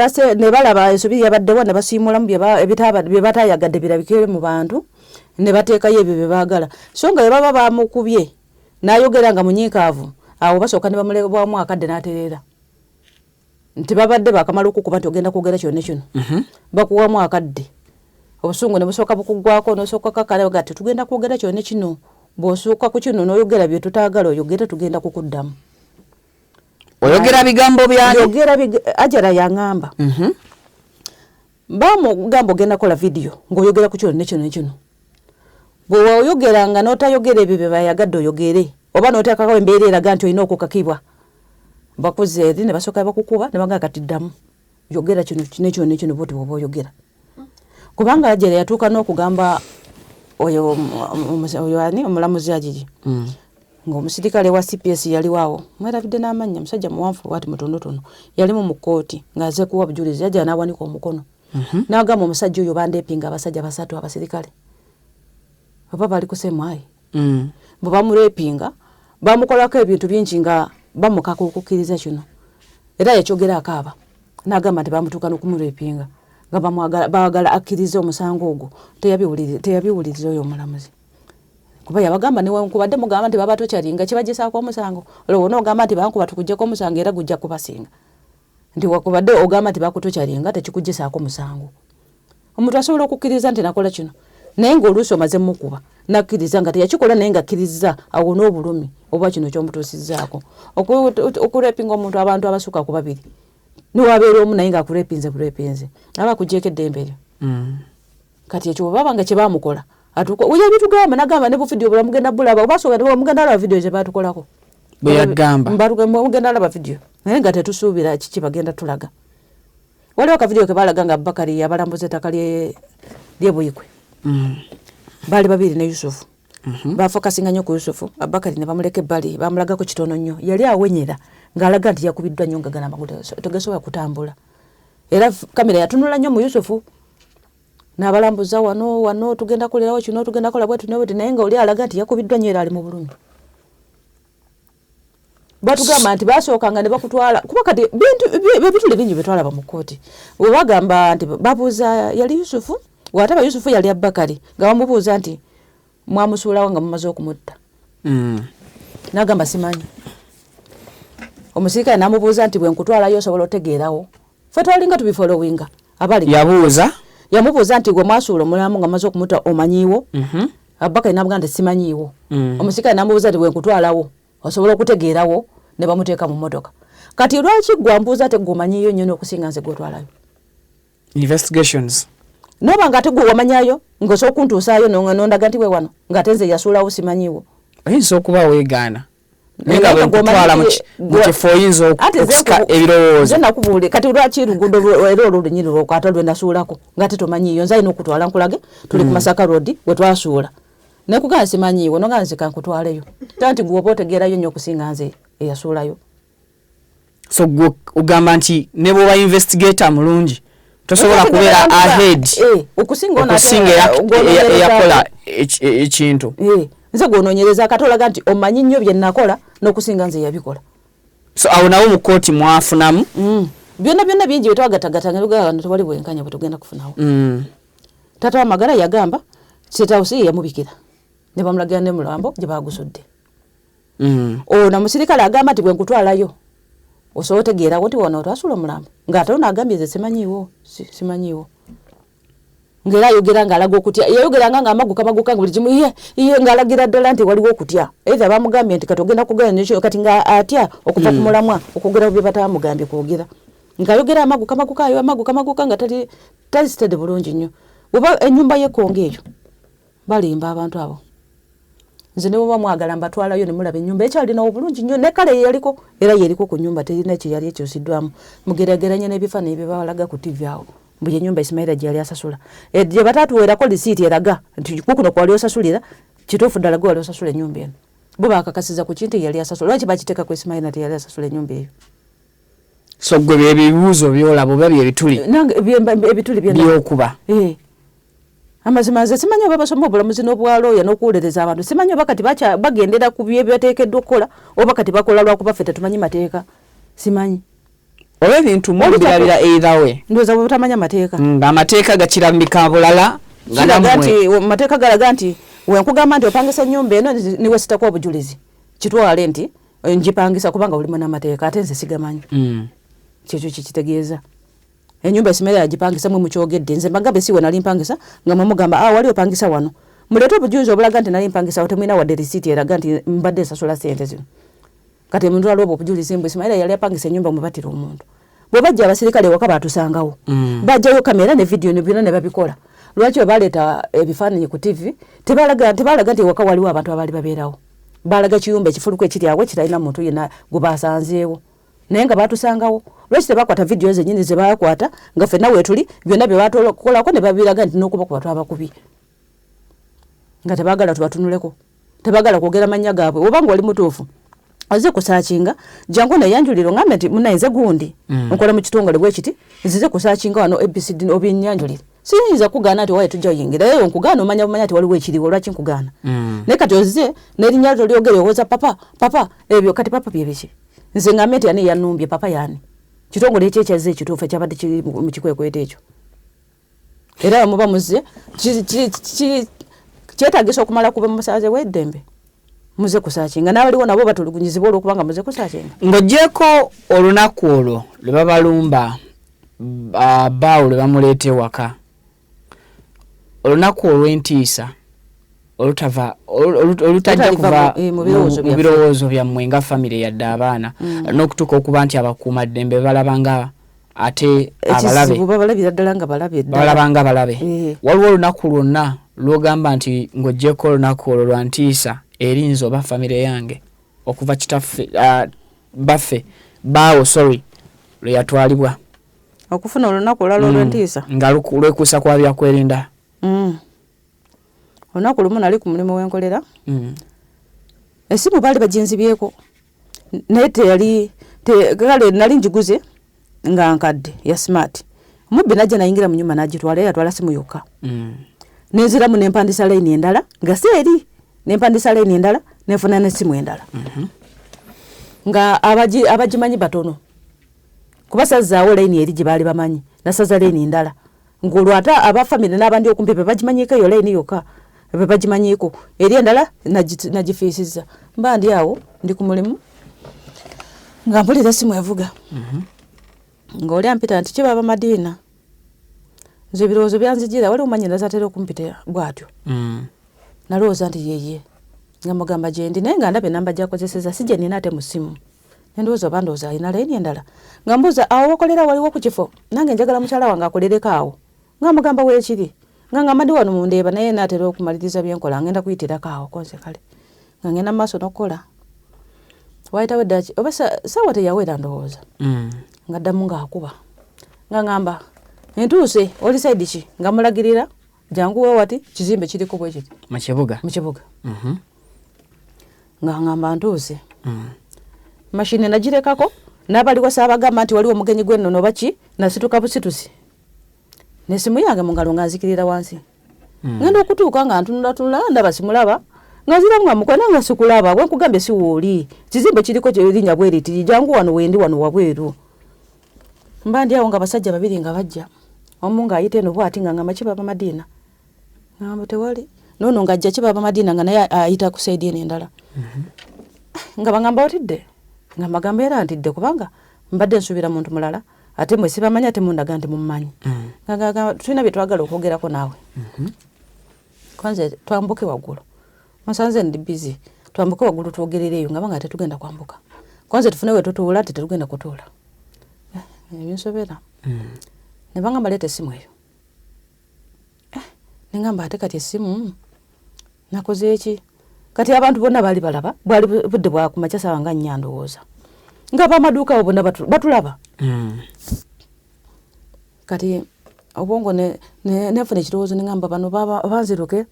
[SPEAKER 6] balaba ensobi yabaddewo ne basiimulamu bye batayagadde birabikire mu bantu ne bateekayo ebyo bye baagala so nga bye baba bamukubye n'ayogera nga munyiikaavu awo basooka ne bamulebwamu akadde n'atereera nti babadde bakamala okukuba nti ogenda kwogera kyonna kino bakuwamu akadde obusungu ne busooka bukuggwako n'osooka kakala nga tugenda kwogera kyonna kino bw'osooka ku kino n'oyogera bye tutaagala oyogere tugenda kukuddamu
[SPEAKER 1] oyogera bigambo
[SPEAKER 6] byayogera Ajala yaŋŋamba bamugamba ogenda kola vidiyo ng'oyogera ku kyonna kino nekino bwe wayogeranga n'otayogera ebyo bye bayagadde oyogere oba n'oteekako embeera eraga nti olina okukakibwa bakuze eri ne basooka bakukuba ne bagamba kati ddamu yogera kino kyonna kino bwoti bw'oba oyogera kubanga Ajala yatuuka n'okugamba oyo ani omulamuzi Ajiji ng'omusirikale wa CPS yaliwaawo mwerabidde n'amannya musajja muwanvu bwati mutonotono yalimu mu kooti ng'aze kuwa bujulizi Ajala n'awanika omukono n'agamba omusajja oyo bandeepinga abasajja 3 abasirikale oba bali kusemwayi bwe bamuleepinga bamukolako ebintu bingi nga bamukaka okukkiriza kino era yekyogera akaaba n'agamba nti bamutuuka n'okumuleepinga nga baagala akkirize omusango ogwo teyabiwuliriza oyo omulamuzi kuba yabagamba newankubadde mugamba nti baba tokyalinga kibagisaako omusango olwo n'ogamba nti bankuba tukugyeko omusango era gujja kubasinga ndi wakubadde ogamba nti bakutokyalinga tekikugisaako musango. Omuntu asobola okukkiriza nti nakola kino naye ng'oluusi omaze mukuba nakkiriza nga teyakikola naye nga akkiriza awo n'obulumi oba kino ky'omutuusizzaako. Okurepinga omuntu abantu abasuka ku babiri niwabeera omu naye ng'akurepinze aba kugyeko eddembe eryo. Kati ekyo baba nga kye baamukola oyo bitugamba nagamba ne buvidiyo bula mugenda bulaba oba soga mugenda alaba vidiyo gye baatukolako
[SPEAKER 1] bwe yagamba
[SPEAKER 6] mugenda alaba vidiyo naye nga tetusuubira kiki bagenda tulaga. Waliwo akavidiyo ke baalaga nga Abubakari yabalambuza ettaka ly'Ebuyikwe. Baali babiri ne Yusufu. Bafokasinga nnyo ku Yusufu. Abubakari ne bamuleka ebbali bamulagako kitono nnyo. Yali awenyera ng'alaga nti yakubiddwa nnyo ngagana amagulu tegasobola kutambula. Era kamera yatunula nnyo mu Yusufu. N'abalambuza wano tugenda kolerawo kino tugenda kola bwetu naye nga oli alaga nti yakubiddwa nnyo era ali mu bulumi. Batugamba nti basookanga ne bakutwala kuba kati ebituli bingi betwalaba mu kkooti. Bwe bagamba nti babuuza yali Yusufu wataba Yusufu yali Abubakari nga bamubuuza nti mwamusuulawo nga mumaze okumutta. N'agamba simanyi. Omusirikale n'amubuuza nti bwe nkutwalayo osobola otegeerawo. Ffe twalinga tubifolowinga abali yamubuuza nti gwe mwasuula omulamu nga mumaze okumutta omanyiiwo. Abubakari n'amugaa nti simanyiiwo. Omusirikale n'amubuuza nti bwe nkutwalawo osobola okutegeerawo ne bamuteeka mu mmotoka. Kati lwaki gwe ambuuza ate gwomanyiiyo nnyo n'okusinga nze gwotwalayo?
[SPEAKER 1] Investigations.
[SPEAKER 6] Noba nga ate gwe wamanyayo ng'osobola okuntuusaayo n'ondaga nti we wano ng'ate nze yasuulawo simanyiiwo.
[SPEAKER 1] Oyinza okuba weegaana. Naye nga bwe nkutwala mu kifo oyinza okusika ebirowoozo.
[SPEAKER 6] Nze nakubuulira kati lwaki luguudo era olwo lunyini lwokwata lwe nasuulako ng'ate tomanyiiyo nze alina okutwala nkulage tuli ku Masaka Road we twasuula. Ne kugana simanyiiwo nonga nze kankutwaleyo. Tanti gwe oba otegeerayo nnyo okusinga nze eyasuulayo.
[SPEAKER 1] So ugamba nti ne bw'oba investigator mulungi tosobola kubeera ahead
[SPEAKER 6] okusinga
[SPEAKER 1] eyakola ekintu.
[SPEAKER 6] Nze gwonoonyereza katolaga nti omanyi nnyo bye nakola n'okusinga nze yabikola.
[SPEAKER 1] So awo nawo mu kkooti mwafunamu
[SPEAKER 6] byonna bingi bye twagattagatanga bigamba tewali bwenkanya bwe tugenda kufunawo. Taata w'amagala yagamba Sitawusi yamubikira ne bamulagira ne mulambo gye baagusudde. Ono omusirikale agamba nti bwe nkutwalayo osobola otegeerawo nti wano twasuula omulambo ng'ate ono agambye nze simanyiiwo. Ng'era ayogera ng'alaga okutya yayogeranga ng'amaguka buli kimu iye ng'alagira ddala nti waliwo okutya. Either bamugambye nti kati ogenda kugera nekyo kati nga atya okuva ku mulamwa okwogera bye batamugambye kwogera. Ng'ayogera amaguka nga talisitedde bulungi nnyo. Oba ennyumba y'ekkonga eyo balimba abantu abo. Nze ne bwe mwagala mbatwalayo ne mulaba ennyumba ekyalinawo bulungi nnyo ne kale yaliko era yeriko ku nnyumba terina kye yali ekyusiddwamu. Mugerageranya n'ebifaananyi bye balaga ku TV awo. Buli ennyumba Ismaila gye yali asasula. Gye batatuweerako lisiiti eraga nti kuno kwali osasulira kituufu ddala gwe wali osasula ennyumba eno. Bo baakakasiza ku kintu yali asasula. Lwaki bakiteeka ku Ismaila nti yali asasula ennyumba eyo?
[SPEAKER 1] So gwe byebibuuzo byolaba oba byebituli
[SPEAKER 6] ebituli
[SPEAKER 1] byokuba.
[SPEAKER 6] Amazima nze simanyi oba basoma obulamuzi n'obwalooya n'okuwuliriza abantu. Simanyi oba kati bagendera ku bye bateekeddwa okukola oba kati bakola lwakuba ffe tetumanyi mateeka. Simanyi.
[SPEAKER 1] Oba ebintu mubirabira either way.
[SPEAKER 6] Ndowooza bwe butamanya mateeka.
[SPEAKER 1] Amateeka gakirambika bulala nga
[SPEAKER 6] namwe. Mateeka galaga nti we nkugamba nti opangisa ennyumba eno niwe sitako obujulizi. Kitwale nti njipangisa kubanga ulimu n'amateeka ate nze sigamanyi. Kyekyo kitegeeza. Ennyumba Ismaila yagipangisa mu kyogedde nze mbagambe siwe nali mpangisa nga mumugamba wali opangisa wano. Muleeta obujulizi obulaga nti nali mpangisa otemwina wadde risiiti eraga nti mbadde nsasula ssente zino. Kati omuntu alwoba obujulizi mbu Ismaila yali apangisa ennyumba mwe batira omuntu. Bwe bajja abasirikale waka batusangawo. Bajjayo kamera ne vidiyo ne byonna ne babikola. Lwaki bwe baleeta ebifaananyi ku TV tebalaga nti waka waliwo abantu abaali babeerawo. Balaga kiyumba ekifuluko ekiri awo kitalina muntu yenna gwe baasanzeewo. Naye nga batusangawo. Lwaki tebakwata vidiyo zennyini ze baakwata nga ffenna weetuli byonna bye baatukolako ne babiraga nti n'okuba ku bantu abakubi. Nga tebaagala tubatunuleko. Tebaagala kwogera mannya gaabwe. Oba ng'oli mutuufu. Aze kusaakinga jangu neyanjuliro ngambe nti munayinze gundi nkola mu kitongole bwe kiti nzize kusaakinga wano ABCD obinyanjulire siyinza kugaana nti waye tujja yingira eyo nkugaana omanya bumanya nti waliwo ekiriwo lwaki nkugaana naye kati ozize n'erinnya lyogere owoza papa ebyo kati papa bye biki nze ngambe nti ani yanumbye papa yani kitongole ekyekyazze ekituufu ekyabadde kiri mu kikwekweto ekyo era muba muzze kyetaagisa okumala kuba musaze w'eddembe muze kusachinga n'abaliwo nabo batulugunyizibwa olwokubanga muze kusachinga
[SPEAKER 1] ng'oggyeko olunaku olwo lwe babalumba baawo lwe bamuleeta ewaka olunaku olw'entiisa olutajja kuva mu birowoozo byammwe nga famire yadde abaana n'okutuuka okuba nti abakuumaddembe balabanga ate balabanga balabe waliwo olunaku lwonna lwogamba nti ng'oggyeko olunaku olwo lwa ntiisa erinza oba famire yange okuva kitaffe baffe baawo lwe yatwalibwa
[SPEAKER 6] okufuna olunaku olwala olw'entiisa
[SPEAKER 1] nga lwekuusa kwa byakwerinda
[SPEAKER 6] olunaku lumu nali ku mulimu w'enkolera esimu baali baginzibyeko naye kale nali njiguze nga nkadde ya smart omubbi najja nayingira mu nyumba n'agitwala yatwala simu yokka nenziramu nempandisa layini endala nga seeri nempandisa layini endala nefuna n'essimu endala nga abagimanyi batono kuba sazaawo layini eri gye baali bamanyi nasaza layini endala ng'olwo ate abafamire n'abandi okumpi be bagimanyiko eyo layini yokka be bagimanyiko eri endala nagifiisizza mba ndi awo ndi ku mulimu nga mpulira essimu evuga ng'oli ampita nti kibaba Madiina nze ebirowoozo byanzijira wali omanyi nazatera okumpita bw'atyo nalowooza nti yeye nga mugamba gye ndi naye nga ndaba enamba gyakozeseza si gye nina ate mu ssimu ndowooza oba ndowooza alina layini endala nga mbuuza awo wakolera waliwo ku kifo nange njagala mukyala wange akolereko awo nga mugamba weekiri nga ngamba ndi wano mundeeba naye naatera okumaliriza byenkola ngenda kuyitirako awo konse kale nga ngenda mu maaso n'okukola wayitawo eddaki oba saawa teyawera ndowooza nga ddamu ng'akuba nga ngamba entuuse oli saidi ki nga mulagirira janguwe wati kizimbe kiriko bwe kiti mu kibuga nga ngamba ntuuse mashine nagirekako n'abaliwo saabagamba nti waliwo omugenyi gw'ennono baki nasituka busitusi n'essimu yange mu ngalo nga nzikirira wansi ngenda okutuuka nga ntunulatunula ndaba simulaba nga nziramu nga mukwena nga sikulaba bwe nkugambye si wooli kizimbe kiriko erinnya bwe riti jangu wano wendi wano wabweru mba ndi awo nga basajja babiri nga bajja omu ng'ayita eno bw'ati nga ngamba kibaba Madiina ngamba tewali nono ng'ajja kibaba Madiina nga naye ayita ku saidi eno endala nga bangamba otidde nga magambo era ntidde kubanga mbadde nsuubira muntu mulala ate mwe sibamanyi ate mundaga nti mummanyi nga tulina bye twagala okwogerako naawe kwanze twambuke waggulu musanze ndi busy twambuke waggulu twogerereyo nga banga tetugenda kwambuka kwanze tufune we tutuula ate tetugenda kutuula ebinsobera ne bangamba leeta essimu eyo ne ngamba ate kati essimu nakoze eki kati abantu bonna baali balaba bwali budde bwakumakya saawa nga nnya ndowooza nga bamaduuka abo bonna batulaba kati obwongo nefuna ekirowoozo ne ngamba bano banziruke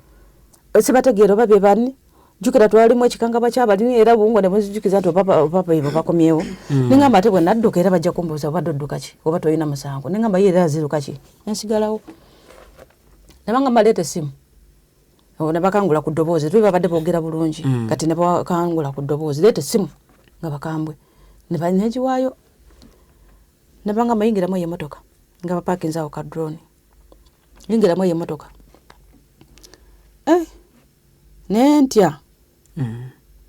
[SPEAKER 6] sibategeera oba bye bani jukira twalimu ekikangaba ky'abalimi era obwongo ne bunzijukiza nti opapa ebyo bakomyewo ne ngamba ate bwe nadduka era bajja kumbuuza oba dodduka ki oba tolina musango ne ngamba ye era aziruka ki nensigalawo ne bangamba leeta essimu ne bakangula ku ddoboozi tuli babadde boogera bulungi kati ne bakangula ku ddoboozi leeta essimu nga bakambwe ne banegiwaayo ne bangamba yingiramu eyo emmotoka nga bapaakinze awo ka drone yingiramu eyo emmotoka nentya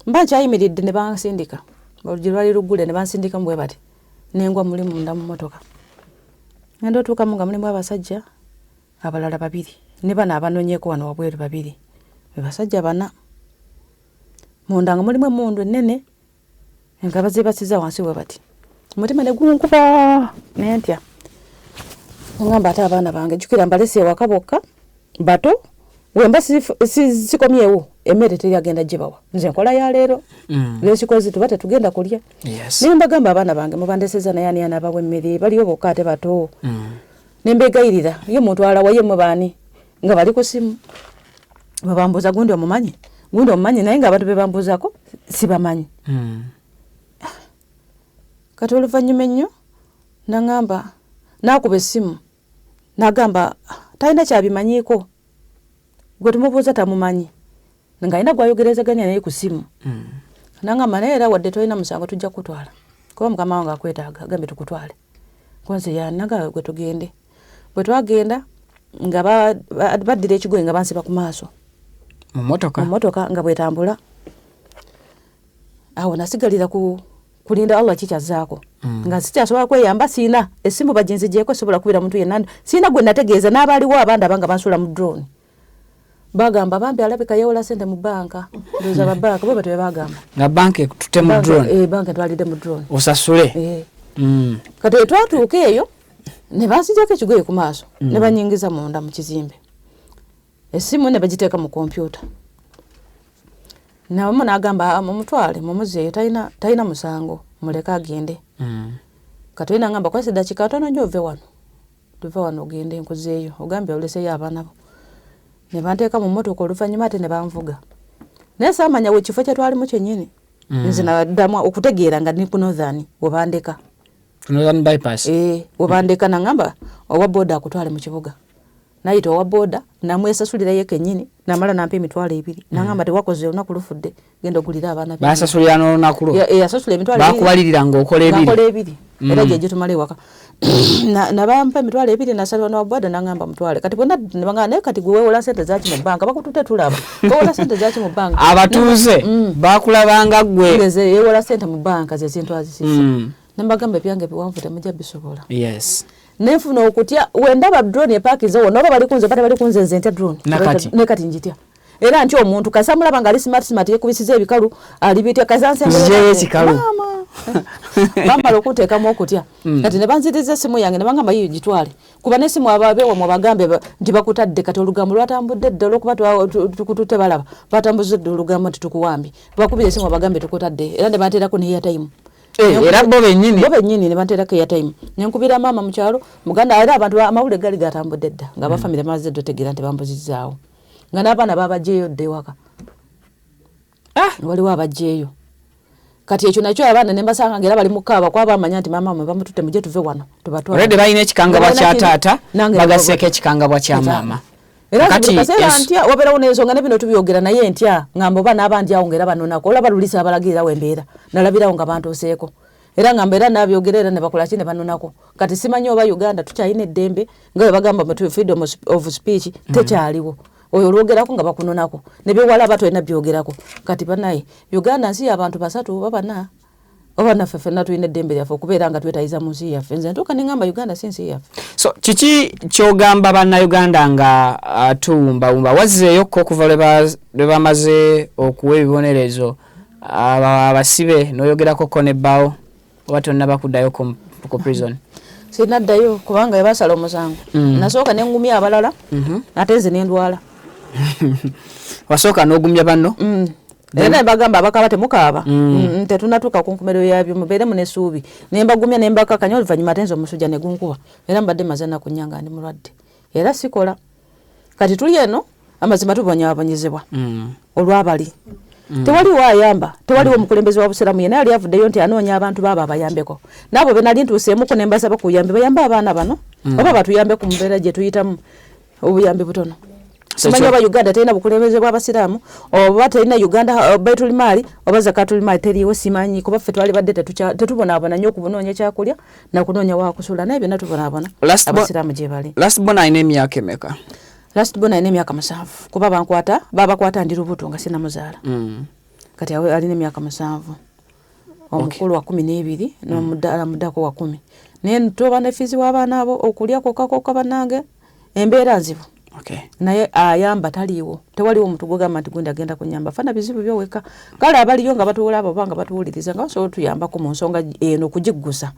[SPEAKER 6] mba nkyayimiridde ne bansindika olugi lwali luggule ne bansindikamu bwe bati nengwa muli munda mu mmotoka ngenda otuukamu nga mulimu abasajja abalala babiri ne bano abanonyeeko wano wabweru babiri be basajja bana munda nga mulimu emundu ennene nga bazibasiza wansi bwe bati omutima ne gunkuba nentya ngamba ate abaana bange jukira mbalese ewaka bokka bato wemba sikomyewo emmere teryagenda gyebawa nze nkola ya leero lwekikozi tuba tetugenda kulya naye mbagamba abaana bange mubandeseza naye ani anaabawa emmere baliyo bokka ate bato nembegayirira ye mutwala waye mwe baani nga bali ku simu bebambuuza gundi omumanyi naye nga abantu bebambuuzako sibamanyi kati oluvannyuma ennyo nagamba nakuba essimu nagamba talina kyabimanyiiko gwe tumubuuza tamumanyi nga alina gwayogerezaganya naye ku ssimu nagamba naye era wadde tolina musango tujja kutwala kuba mukama wange akwetaaga gambe tukutwale kwanze yanaga gwe tugende bwe twagenda nga baddira ekigoye nga bansiba ku maaso
[SPEAKER 1] mu motoka
[SPEAKER 6] nga bwetambula awo nasigalira kulinda Allah kikyazaako nga sikyasobola kweyamba sina esimu bagenzi gyeko sobola kubira muntu yenna sina gwe nategeeza n'abaliwo abandi abanga bansula mu drone bagamba bambi alabika yewola sente mu banka ndoza babanka bo batwe bagamba
[SPEAKER 1] nga banka tute mu drone
[SPEAKER 6] banka twalide mu drone
[SPEAKER 1] osasule
[SPEAKER 6] kati twatuuka eyo ne basijjako ekigoye ku maaso ne banyingiza munda mu kizimbe esimu ne bagiteeka mu kompyuta na mama nagamba mumutwale mumuzeeyo talina musango muleka agende kati ina ngamba kwese dakika tono njo tuve wano ogende nkuzeeyo ogambe oleseyo abaana bo ne banteeka mu mmotoka oluvannyuma ate ne banvuga naye saamanya wekifo kye twalimu kyennyini nze naddamu okutegeera nga ndi ku Northern webandeka
[SPEAKER 1] Northern bypass
[SPEAKER 6] webandeka nangamba owa boda akutwale mu kibuga nayita owa boda namwesasulira ye kennyini namala nampa emitwalo 2 nangamba tewakoze olunaku lufudde genda ogulira abaana
[SPEAKER 1] basasulira n'olunaku lwo
[SPEAKER 6] yasasula emitwalo 2
[SPEAKER 1] bakubalirira ng'okola 2
[SPEAKER 6] era gye tumale waka nabampa emitwalo 2 nasala n'owa boda nangamba mutwale kati bonna nebanga naye kati gwe weewola sente zaki mu banka bakutute tulaba weewola sente zaki mu banka
[SPEAKER 1] abatuuze bakulabanga gwe
[SPEAKER 6] yeewola sente mu banka ze zintu azisisa nembagamba ebyange biwanvu temujja bisobola
[SPEAKER 1] yes
[SPEAKER 6] nenfuna okutya wendaba drone epakiza wona oba bali kunze bali kunze nze ntya drone nekati njitya era ntyo omuntu kasamulaba nga ali smart yekubisiza ebikalu alibitya kazanse
[SPEAKER 1] nje ekikalu
[SPEAKER 6] bamala okuteekamu okutya kati ne banziriza esimu yange ne bangamba yiyo gitwale kuba n'essimu ababeewa mu bagambe nti bakutadde kati olugambo lwatambudde ddala okuba tukutute balaba batambuze ddala olugambo nti tukuwambi bakubira esimu abagambe tukutadde era ne bateerako ne airtime
[SPEAKER 1] era bo bennyini
[SPEAKER 6] ne banteerako airtime nenkubira maama mu kyalo muganda era abantu amawulire gali gatambudde dda nga bafamire maze dotegeera nti bambuzizaawo nga n'abaana babajeeyo dda ewaka waliwo abajeeyo kati ekyo nakyo abaana ne mbasanga ngera bali mukaaba kwa bamanya nti maama mwe bamututte mujje tuve wano tubatwala
[SPEAKER 1] already balina ekikangabwa kya taata bagaseeko ekikangabwa kya maama
[SPEAKER 6] era kati ntya wabera unensonga ne bino tubyogera naye ntya ngambo bana abandi awo ngera banonako olaba lulisa abalagirira wembeera nalabirawo nga bantu oseeko era ngamba era nabyogerera ne bakola kine banonako kati simanyi oba Uganda tukyayina eddembe nga bagamba mu freedom of speech tekyaliwo oyo olwogerako nga bakunonako ne bewala abato ena byogerako kati banaye Uganda nsi abantu basatu babana oba naffe ffenna tulina eddembe lyaffe okubeera nga twetayiza mu nsi yaffe nze ntuuka ne ngamba Uganda si nsi yaffe
[SPEAKER 1] so kiki kyogamba bannayuganda nga tuwumbawumba wazzeeyokko okuva lwe bamaze okuwa ebibonerezo abasibe n'oyogerakoko nebbaawo oba tonna bakuddayo ku prison
[SPEAKER 6] sinaddayo kubanga yabasala omusango nasooka nengumya abalala ate nze nendwala
[SPEAKER 1] wasooka n'ogumya banno
[SPEAKER 6] era bagamba abakaba temukaaba tetunatuuka ku nkomerero yabyo mubeere mu n'essuubi nembagumya nembakakanya oluvannyuma ate nze omusujja ne gunkuba era mbadde maze ennaku nnya nga ndi mulwadde era sikola kati tuli eno amazima tubonyaabonyezebwa olwabali tewaliwo ayamba tewaliwo omukulembeze wa busiramu yenna yali avuddeyo nti anoonya abantu baabo abayambeko naabo benali ntuuseemuko ne mbasaba kuyambe bayambe abaana bano oba batuyambe ku mbeera gye tuyitamu obuyambi butono simanyi oba Uganda terina bukulembeze bw'abasiraamu oba terina Uganda Baitul Mali oba Zakatul Mali teriiwo simanyi kuba ffe twali badde tetubonaabona nnyo okubunoonya ekyakulya nakunoonya wakusula naye byonna tubonaabona abasiraamu gye bali
[SPEAKER 1] last born alina emyaka emeka
[SPEAKER 6] last born alina emyaka 7 kuba babakwata ndi lubuto nga sinamuzaala kati alina emyaka 7 omukulu wa 12 n'omuddala muddako wa 10 naye toba ne fizi w'abaana abo okulya kokakoka bannange embeera nzibu naye ayamba taliiwo tewaliwo omuntu gwogamba nti gundi agenda kunyamba fana bizibu byoweka kale abaliyo nga batuwola abo banga batuwuliriza nga basobola tuyambako mu nsonga eno okugiggusa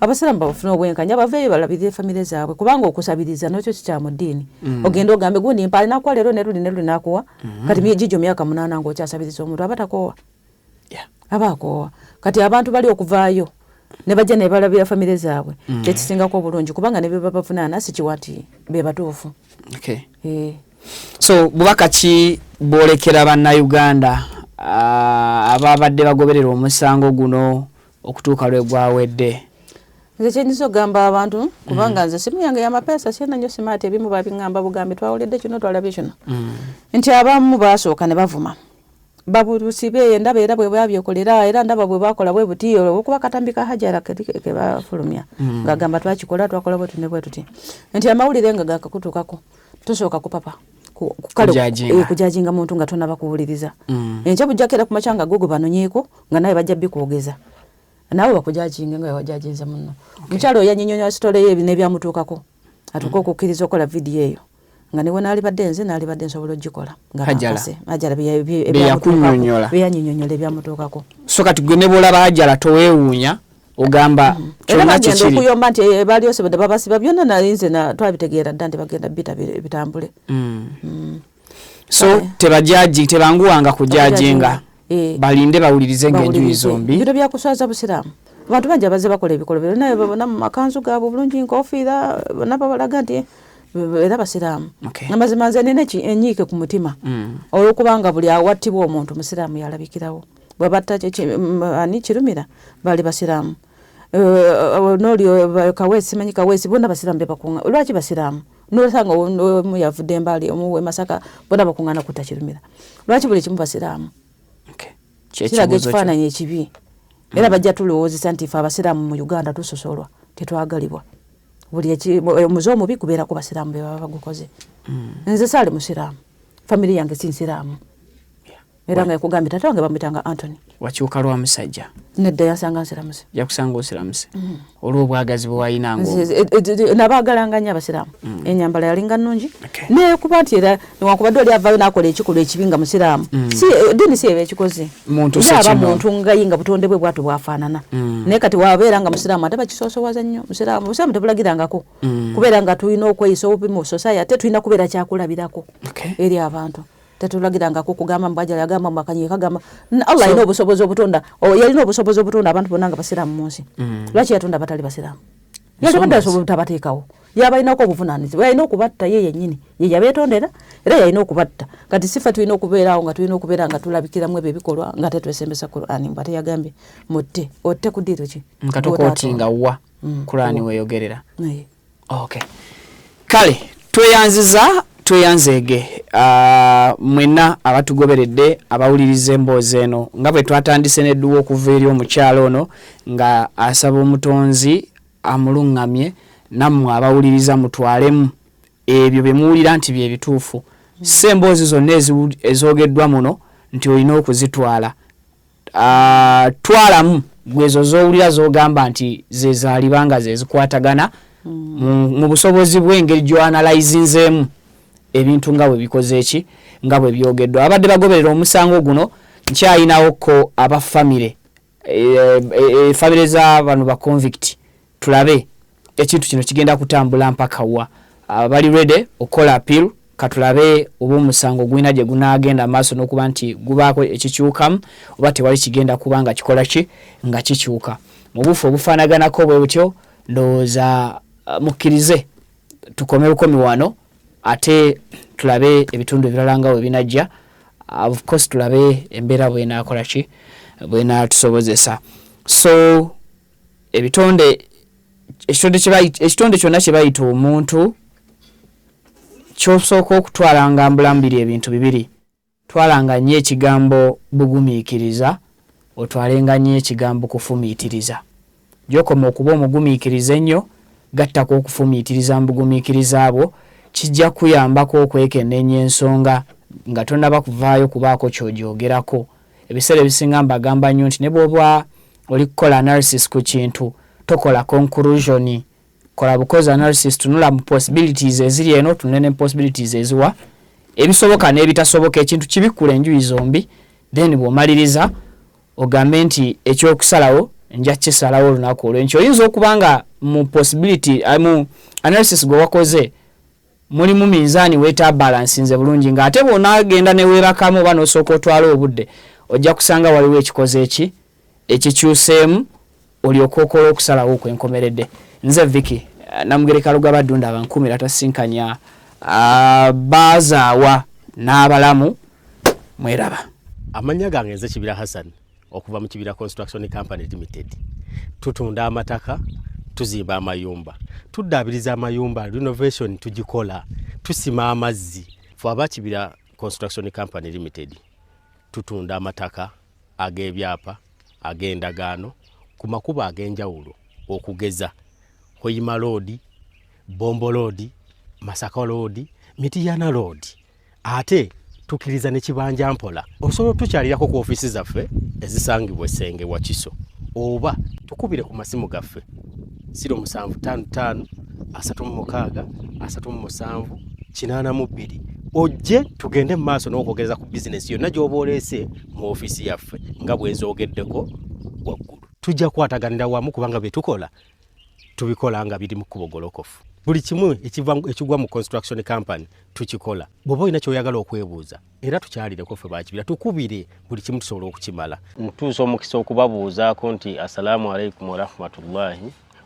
[SPEAKER 6] abasiraamu bafuna obwenkanya baveeyo balabirire famire zaabwe kubanga okusabiriza nakyo kikya mu ddiini ogenda ogambe gundi mpaali nakuwa leero neruli nakuwa kati gijjo myaka 8 ng'okyasabiriza omuntu aba takoowa aba akoowa kati abantu bali okuvaayo ne bajja ne balabira famire zaabwe tekisingako obulungi kubanga ne be babavunaana sikiwa nti be batuufu
[SPEAKER 1] so bubaka ki bwolekera bannayuganda ababadde bagoberera omusango guno okutuuka lwe gwawedde
[SPEAKER 6] nze kyenyiza ogamba abantu kubanga nze simu yange y'amapeesa siena nnyo simaati ebimu babingamba bugambe twawulidde kino twalabye kino nti abamu baasooka ne bavuma baburusibe ndaba era bwe babyokolera era ndaba bwe bakola bwe buti okuba katambi ka Hajara ke bafulumya ngagamba twakikola twakola bwe tunebwe tuti nti amawulire nga gakakutukako tusooka kupapa kujajinga muntu nga tona bakuwuliriza encha bujakera ku machanga gogo banonyeko nga naye bajja bikogeza nawe bakujajinga nga wajajinza munno mukyalo yanyinyonya story ye bine byamutukako atuko okukiriza okola video eyo nga ne wona ali badenze na ali badenze obolo gikola nga ajala byanyinyonyola byamutukako
[SPEAKER 1] so kati gwe ne bola bajala towewunya ogamba
[SPEAKER 6] kyonna kikiri okuyomba nti bali ose babasiba byonna nalinze na twabitegeera dda nti bagenda bitambule
[SPEAKER 1] so tebajaji tebanguwanga kujajinga balinde bawulirize ng'enjuyi zombi
[SPEAKER 6] biro byakuswaza busiramu abantu bajja baze bakola ebikolo bino naye babona mu makanzu gaabo bulungi nkofiira nabo balaga nti era basiramu amazima nze nina enyiike ku mutima olwokubanga buli awattibwa omuntu musiraamu yalabikirawo bwebatta ani kirumira bali basiramu nolio kawesi manyi kawesi bonna basiramu bebakunga lwaki basiramu nosanga omu yavudde embali omuwe Masaka bonna bakungana kutakirumira lwaki buli kimu basiramu kiraga ekifaananyi ekibi era bajja tulowoozesa nti fe abasiraamu mu Uganda tusosolwa tetwagalibwa buli omuze omubi kubeera ku basiraamu be baba bagukoze nze saali musiraamu family yange si nsiraamu era nga ekugambye tata wange bamwitanga Anthony
[SPEAKER 1] wakyuka lwa musajja
[SPEAKER 6] nedda yasanga nsiramuze
[SPEAKER 1] yakusanga osiramuze olw'obwagazi bwe wayinanga
[SPEAKER 6] nabaagalanga nnyo abasiraamu enyambala yalinga nnungi naye kuba nti era newankubadde oli avaayo n'akola ekikolwa ekibi nga musiraamu ddiini si eba ekikoze aba muntu ngayinga butonde bwe bwatu bwafaanana naye kati wabeera nga musiraamu ate bakisoosowaza nnyo musiraamu tebulagirangako kubeera nga tulina okweyisa obubi mu society ate tulina kubeera kyakulabirako eri abantu tetulagiranga kugamba mbajala yagamba makanyi kagamba Allah alina obusobozi obutonda yalina obusobozi obutonda abantu bonna nga basiramu munsi lwaki yatonda batali basiramu yalina obusobozi tabateekawo yabalina ko obuvunaanyizibwa yalina okubatta ye yennyini ye yabetondera era yalina okubatta kati sifa tulina okubeerawo nga tulina okubeera nga tulabikiramu ebyo ebikolwa nga tetwesembesa Qur'ani mbate yagambye mutte otte ku ddiiro ki
[SPEAKER 1] nkatokotinga wa Qur'ani weyogerera okay kale tweyanzege mwena abatugoberedde abawuliriza emboozi eno nga bwe twatandise n'edduwa okuva eri omukyalo ono nga asaba omutonzi amulungamye nammwe abawuliriza mutwalemu ebyo bye muwulira nti bye bituufu si emboozi zonna ezoogeddwa muno nti olina okuzitwala twalamu gwezo z'owulira z'ogamba nti zezaalibanga zezikwatagana mu busobozi bw'engeri gy'oanalayizinzeemu ebintu nga bwe bikoze eki nga bwe byogeddwa abadde bagoberera omusango guno nkyayinawo ko abafamire famire z'abantu ba convict tulabe ekintu kino kigenda kutambula mpaka wa bali ready okola appeal katulabe oba omusango gwina gye gunaagenda maaso n'okuba nti gubaako ekikyukamu oba tewali kigenda kuba nga kikola ki nga kikyuka mu bufu obufaanaganako bwe butyo ndowooza mukkirize tukome bukomi wano ate tulabe ebitundu ebirala nga bwe binajja of course tulabe embeera bw'enaakola ki bw'enaatusobozesa so ekitonde kyonna kye bayita omuntu kyosooka okutwalanga mbulambiri ebintu bibiri twalanga nnyo ekigambo bugumiikiriza otwalenga nnyo ekigambo kufumiitiriza gyokoma okuba omugumiikiriza ennyo gattako okufumiitiriza mbugumiikiriza abo kijja kuyambako okwekenneenya ensonga nga tonnaba kuvaayo kubaako ky'ogyogerako ebiseera ebisinga mbagamba nnyo nti ne bw'oba oli kukola analysis ku kintu tokola conclusion kola bukozi analysis tunula mu possibilities eziri eno tunene possibilities eziwa ebisoboka n'ebitasoboka ekintu kibikula enjuyi zombi then bw'omaliriza ogambe nti ekyokusalawo nja kisalawo olunaku olw'enkyo oyinza okuba nga mu possibility mu analysis gwe wakoze mulimu minzaani weeta balansinze bulungi nga ate bw'onaagenda ne weebakamu oba n'osooka otwala obudde ojja kusanga waliwo ekikoze ekikyuseemu olyoka okola okusalawo kwenkomeredde nze Vicky Namugereka Lugaba Ddunda abankumira tasinkanya bazaawa n'abalamu mweraba
[SPEAKER 2] amanya gange nze Kibira Hassan okuva mu Kibira Construction Company Limited tutunda amataka tuzimba amayumba tuddaabiriza amayumba renovation tugikola tusima amazzi fo aba Kibira Construction Company Limited tutunda amataka ag'ebyapa ag'endagaano ku makubo ag'enjawulo okugeza Hoyima Road, Bombo Road, Masaka Road, Mitiyana Road, ate tukiriza ne kibanja mpola osobola tukyalirako ku ofisi zaffe ezisangibwa Essenge Wakiso oba tukubire ku masimu gaffe 0755 36 37 82 ojje tugende mu maaso n'okwogereza ku bizinesi yonna gy'oba oleese mu ofisi yaffe nga bwe nzoogeddeko waggulu. Tujja kwataganira wamu kubanga bye tukola tubikola nga biri mu kkubo golokofu. Buli kimu ekigwa mu construction company tukikola. Bw'oba olina ky'oyagala okwebuuza era tukyalireko ffe bakibira tukubire buli kimu tusobola okukimala. Ntuusa omukisa okubabuuzaako nti assalamu alaikum wa rahmatullahi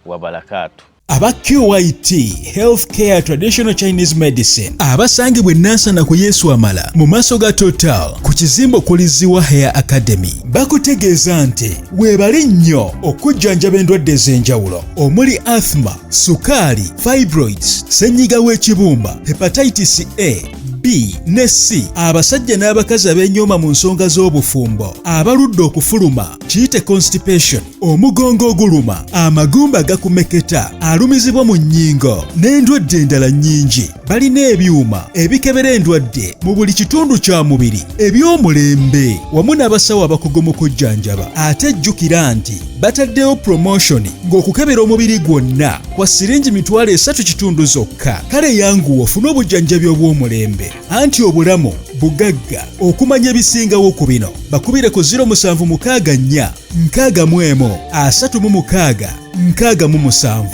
[SPEAKER 2] wa barakatuh.
[SPEAKER 3] Aba QYT Healthcare Traditional Chinese Medicine abasangibwa enansana ku Yesu Amala mu maaso ga Total ku kizimbo kuliziwa Hair Academy bakutegeeza nti weebale nnyo okujjanjaba endwadde ez'enjawulo omuli asthma, sukaali, fibroids, ssenyiga w'ekibumba, hepatitis A, B ne C, abasajja n'abakazi ab'enyooma mu nsonga z'obufumbo, abaludde okufuluma, kiyite constipation, omugongo oguluma, amagumba gakumeketa, alumizibwa mu nnyingo n'endwadde endala nnyingi. Balina ebyuma ebikebera endwadde mu buli kitundu kya mubiri eby'omulembe wamu n'abasawo abakugu mu kujjanjaba. Ate jjukira nti bataddewo promotion ng'okukebera omubiri gwonna kwa siringi $3 zokka. Kale yanguwa ofune obujjanjabi obw'omulembe anti obulamu bugagga. Okumanya ebisingawo ku bino bakubire ku 0764 61 36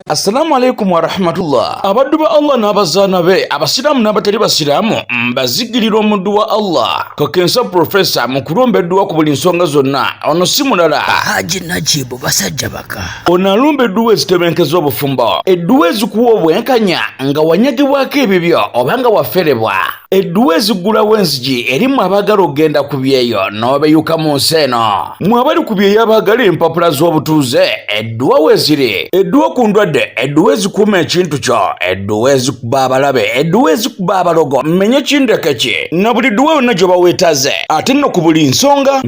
[SPEAKER 4] Assalamu alaikum wa rahmatullah. Abaddu ba Allah n'abazaana be abasiraamu n'abatali basiraamu mbazigirira omuddu wa Allah Kakensa Professor mu kulumbeddwa ku buli nsonga zonna. Ono si mulala
[SPEAKER 5] Haji Najibu basajja baka.
[SPEAKER 4] ono alumbeddwa ezitebenkeza obufumbo edduwa ezikuwa obwenkanya nga wanyagibwako ebibyo oba nga waferebwa. Edduwa ezigulawo enzigi erimu abaagala okugenda ku byeyo n'obeyuka mu nsi eno. Mmwe abali ku byeyo abaagala empapula z'obutuuze edduwa weeziri. Edduwa ku ndwadde, edduwa ezikuuma ekintu kyo, edduwa ezikuba abalabe, edduwa ezikuba abalogo, mmenye kindeke ki na buli dduwa yonna gye baweetaze. Ate nno ku buli nsonga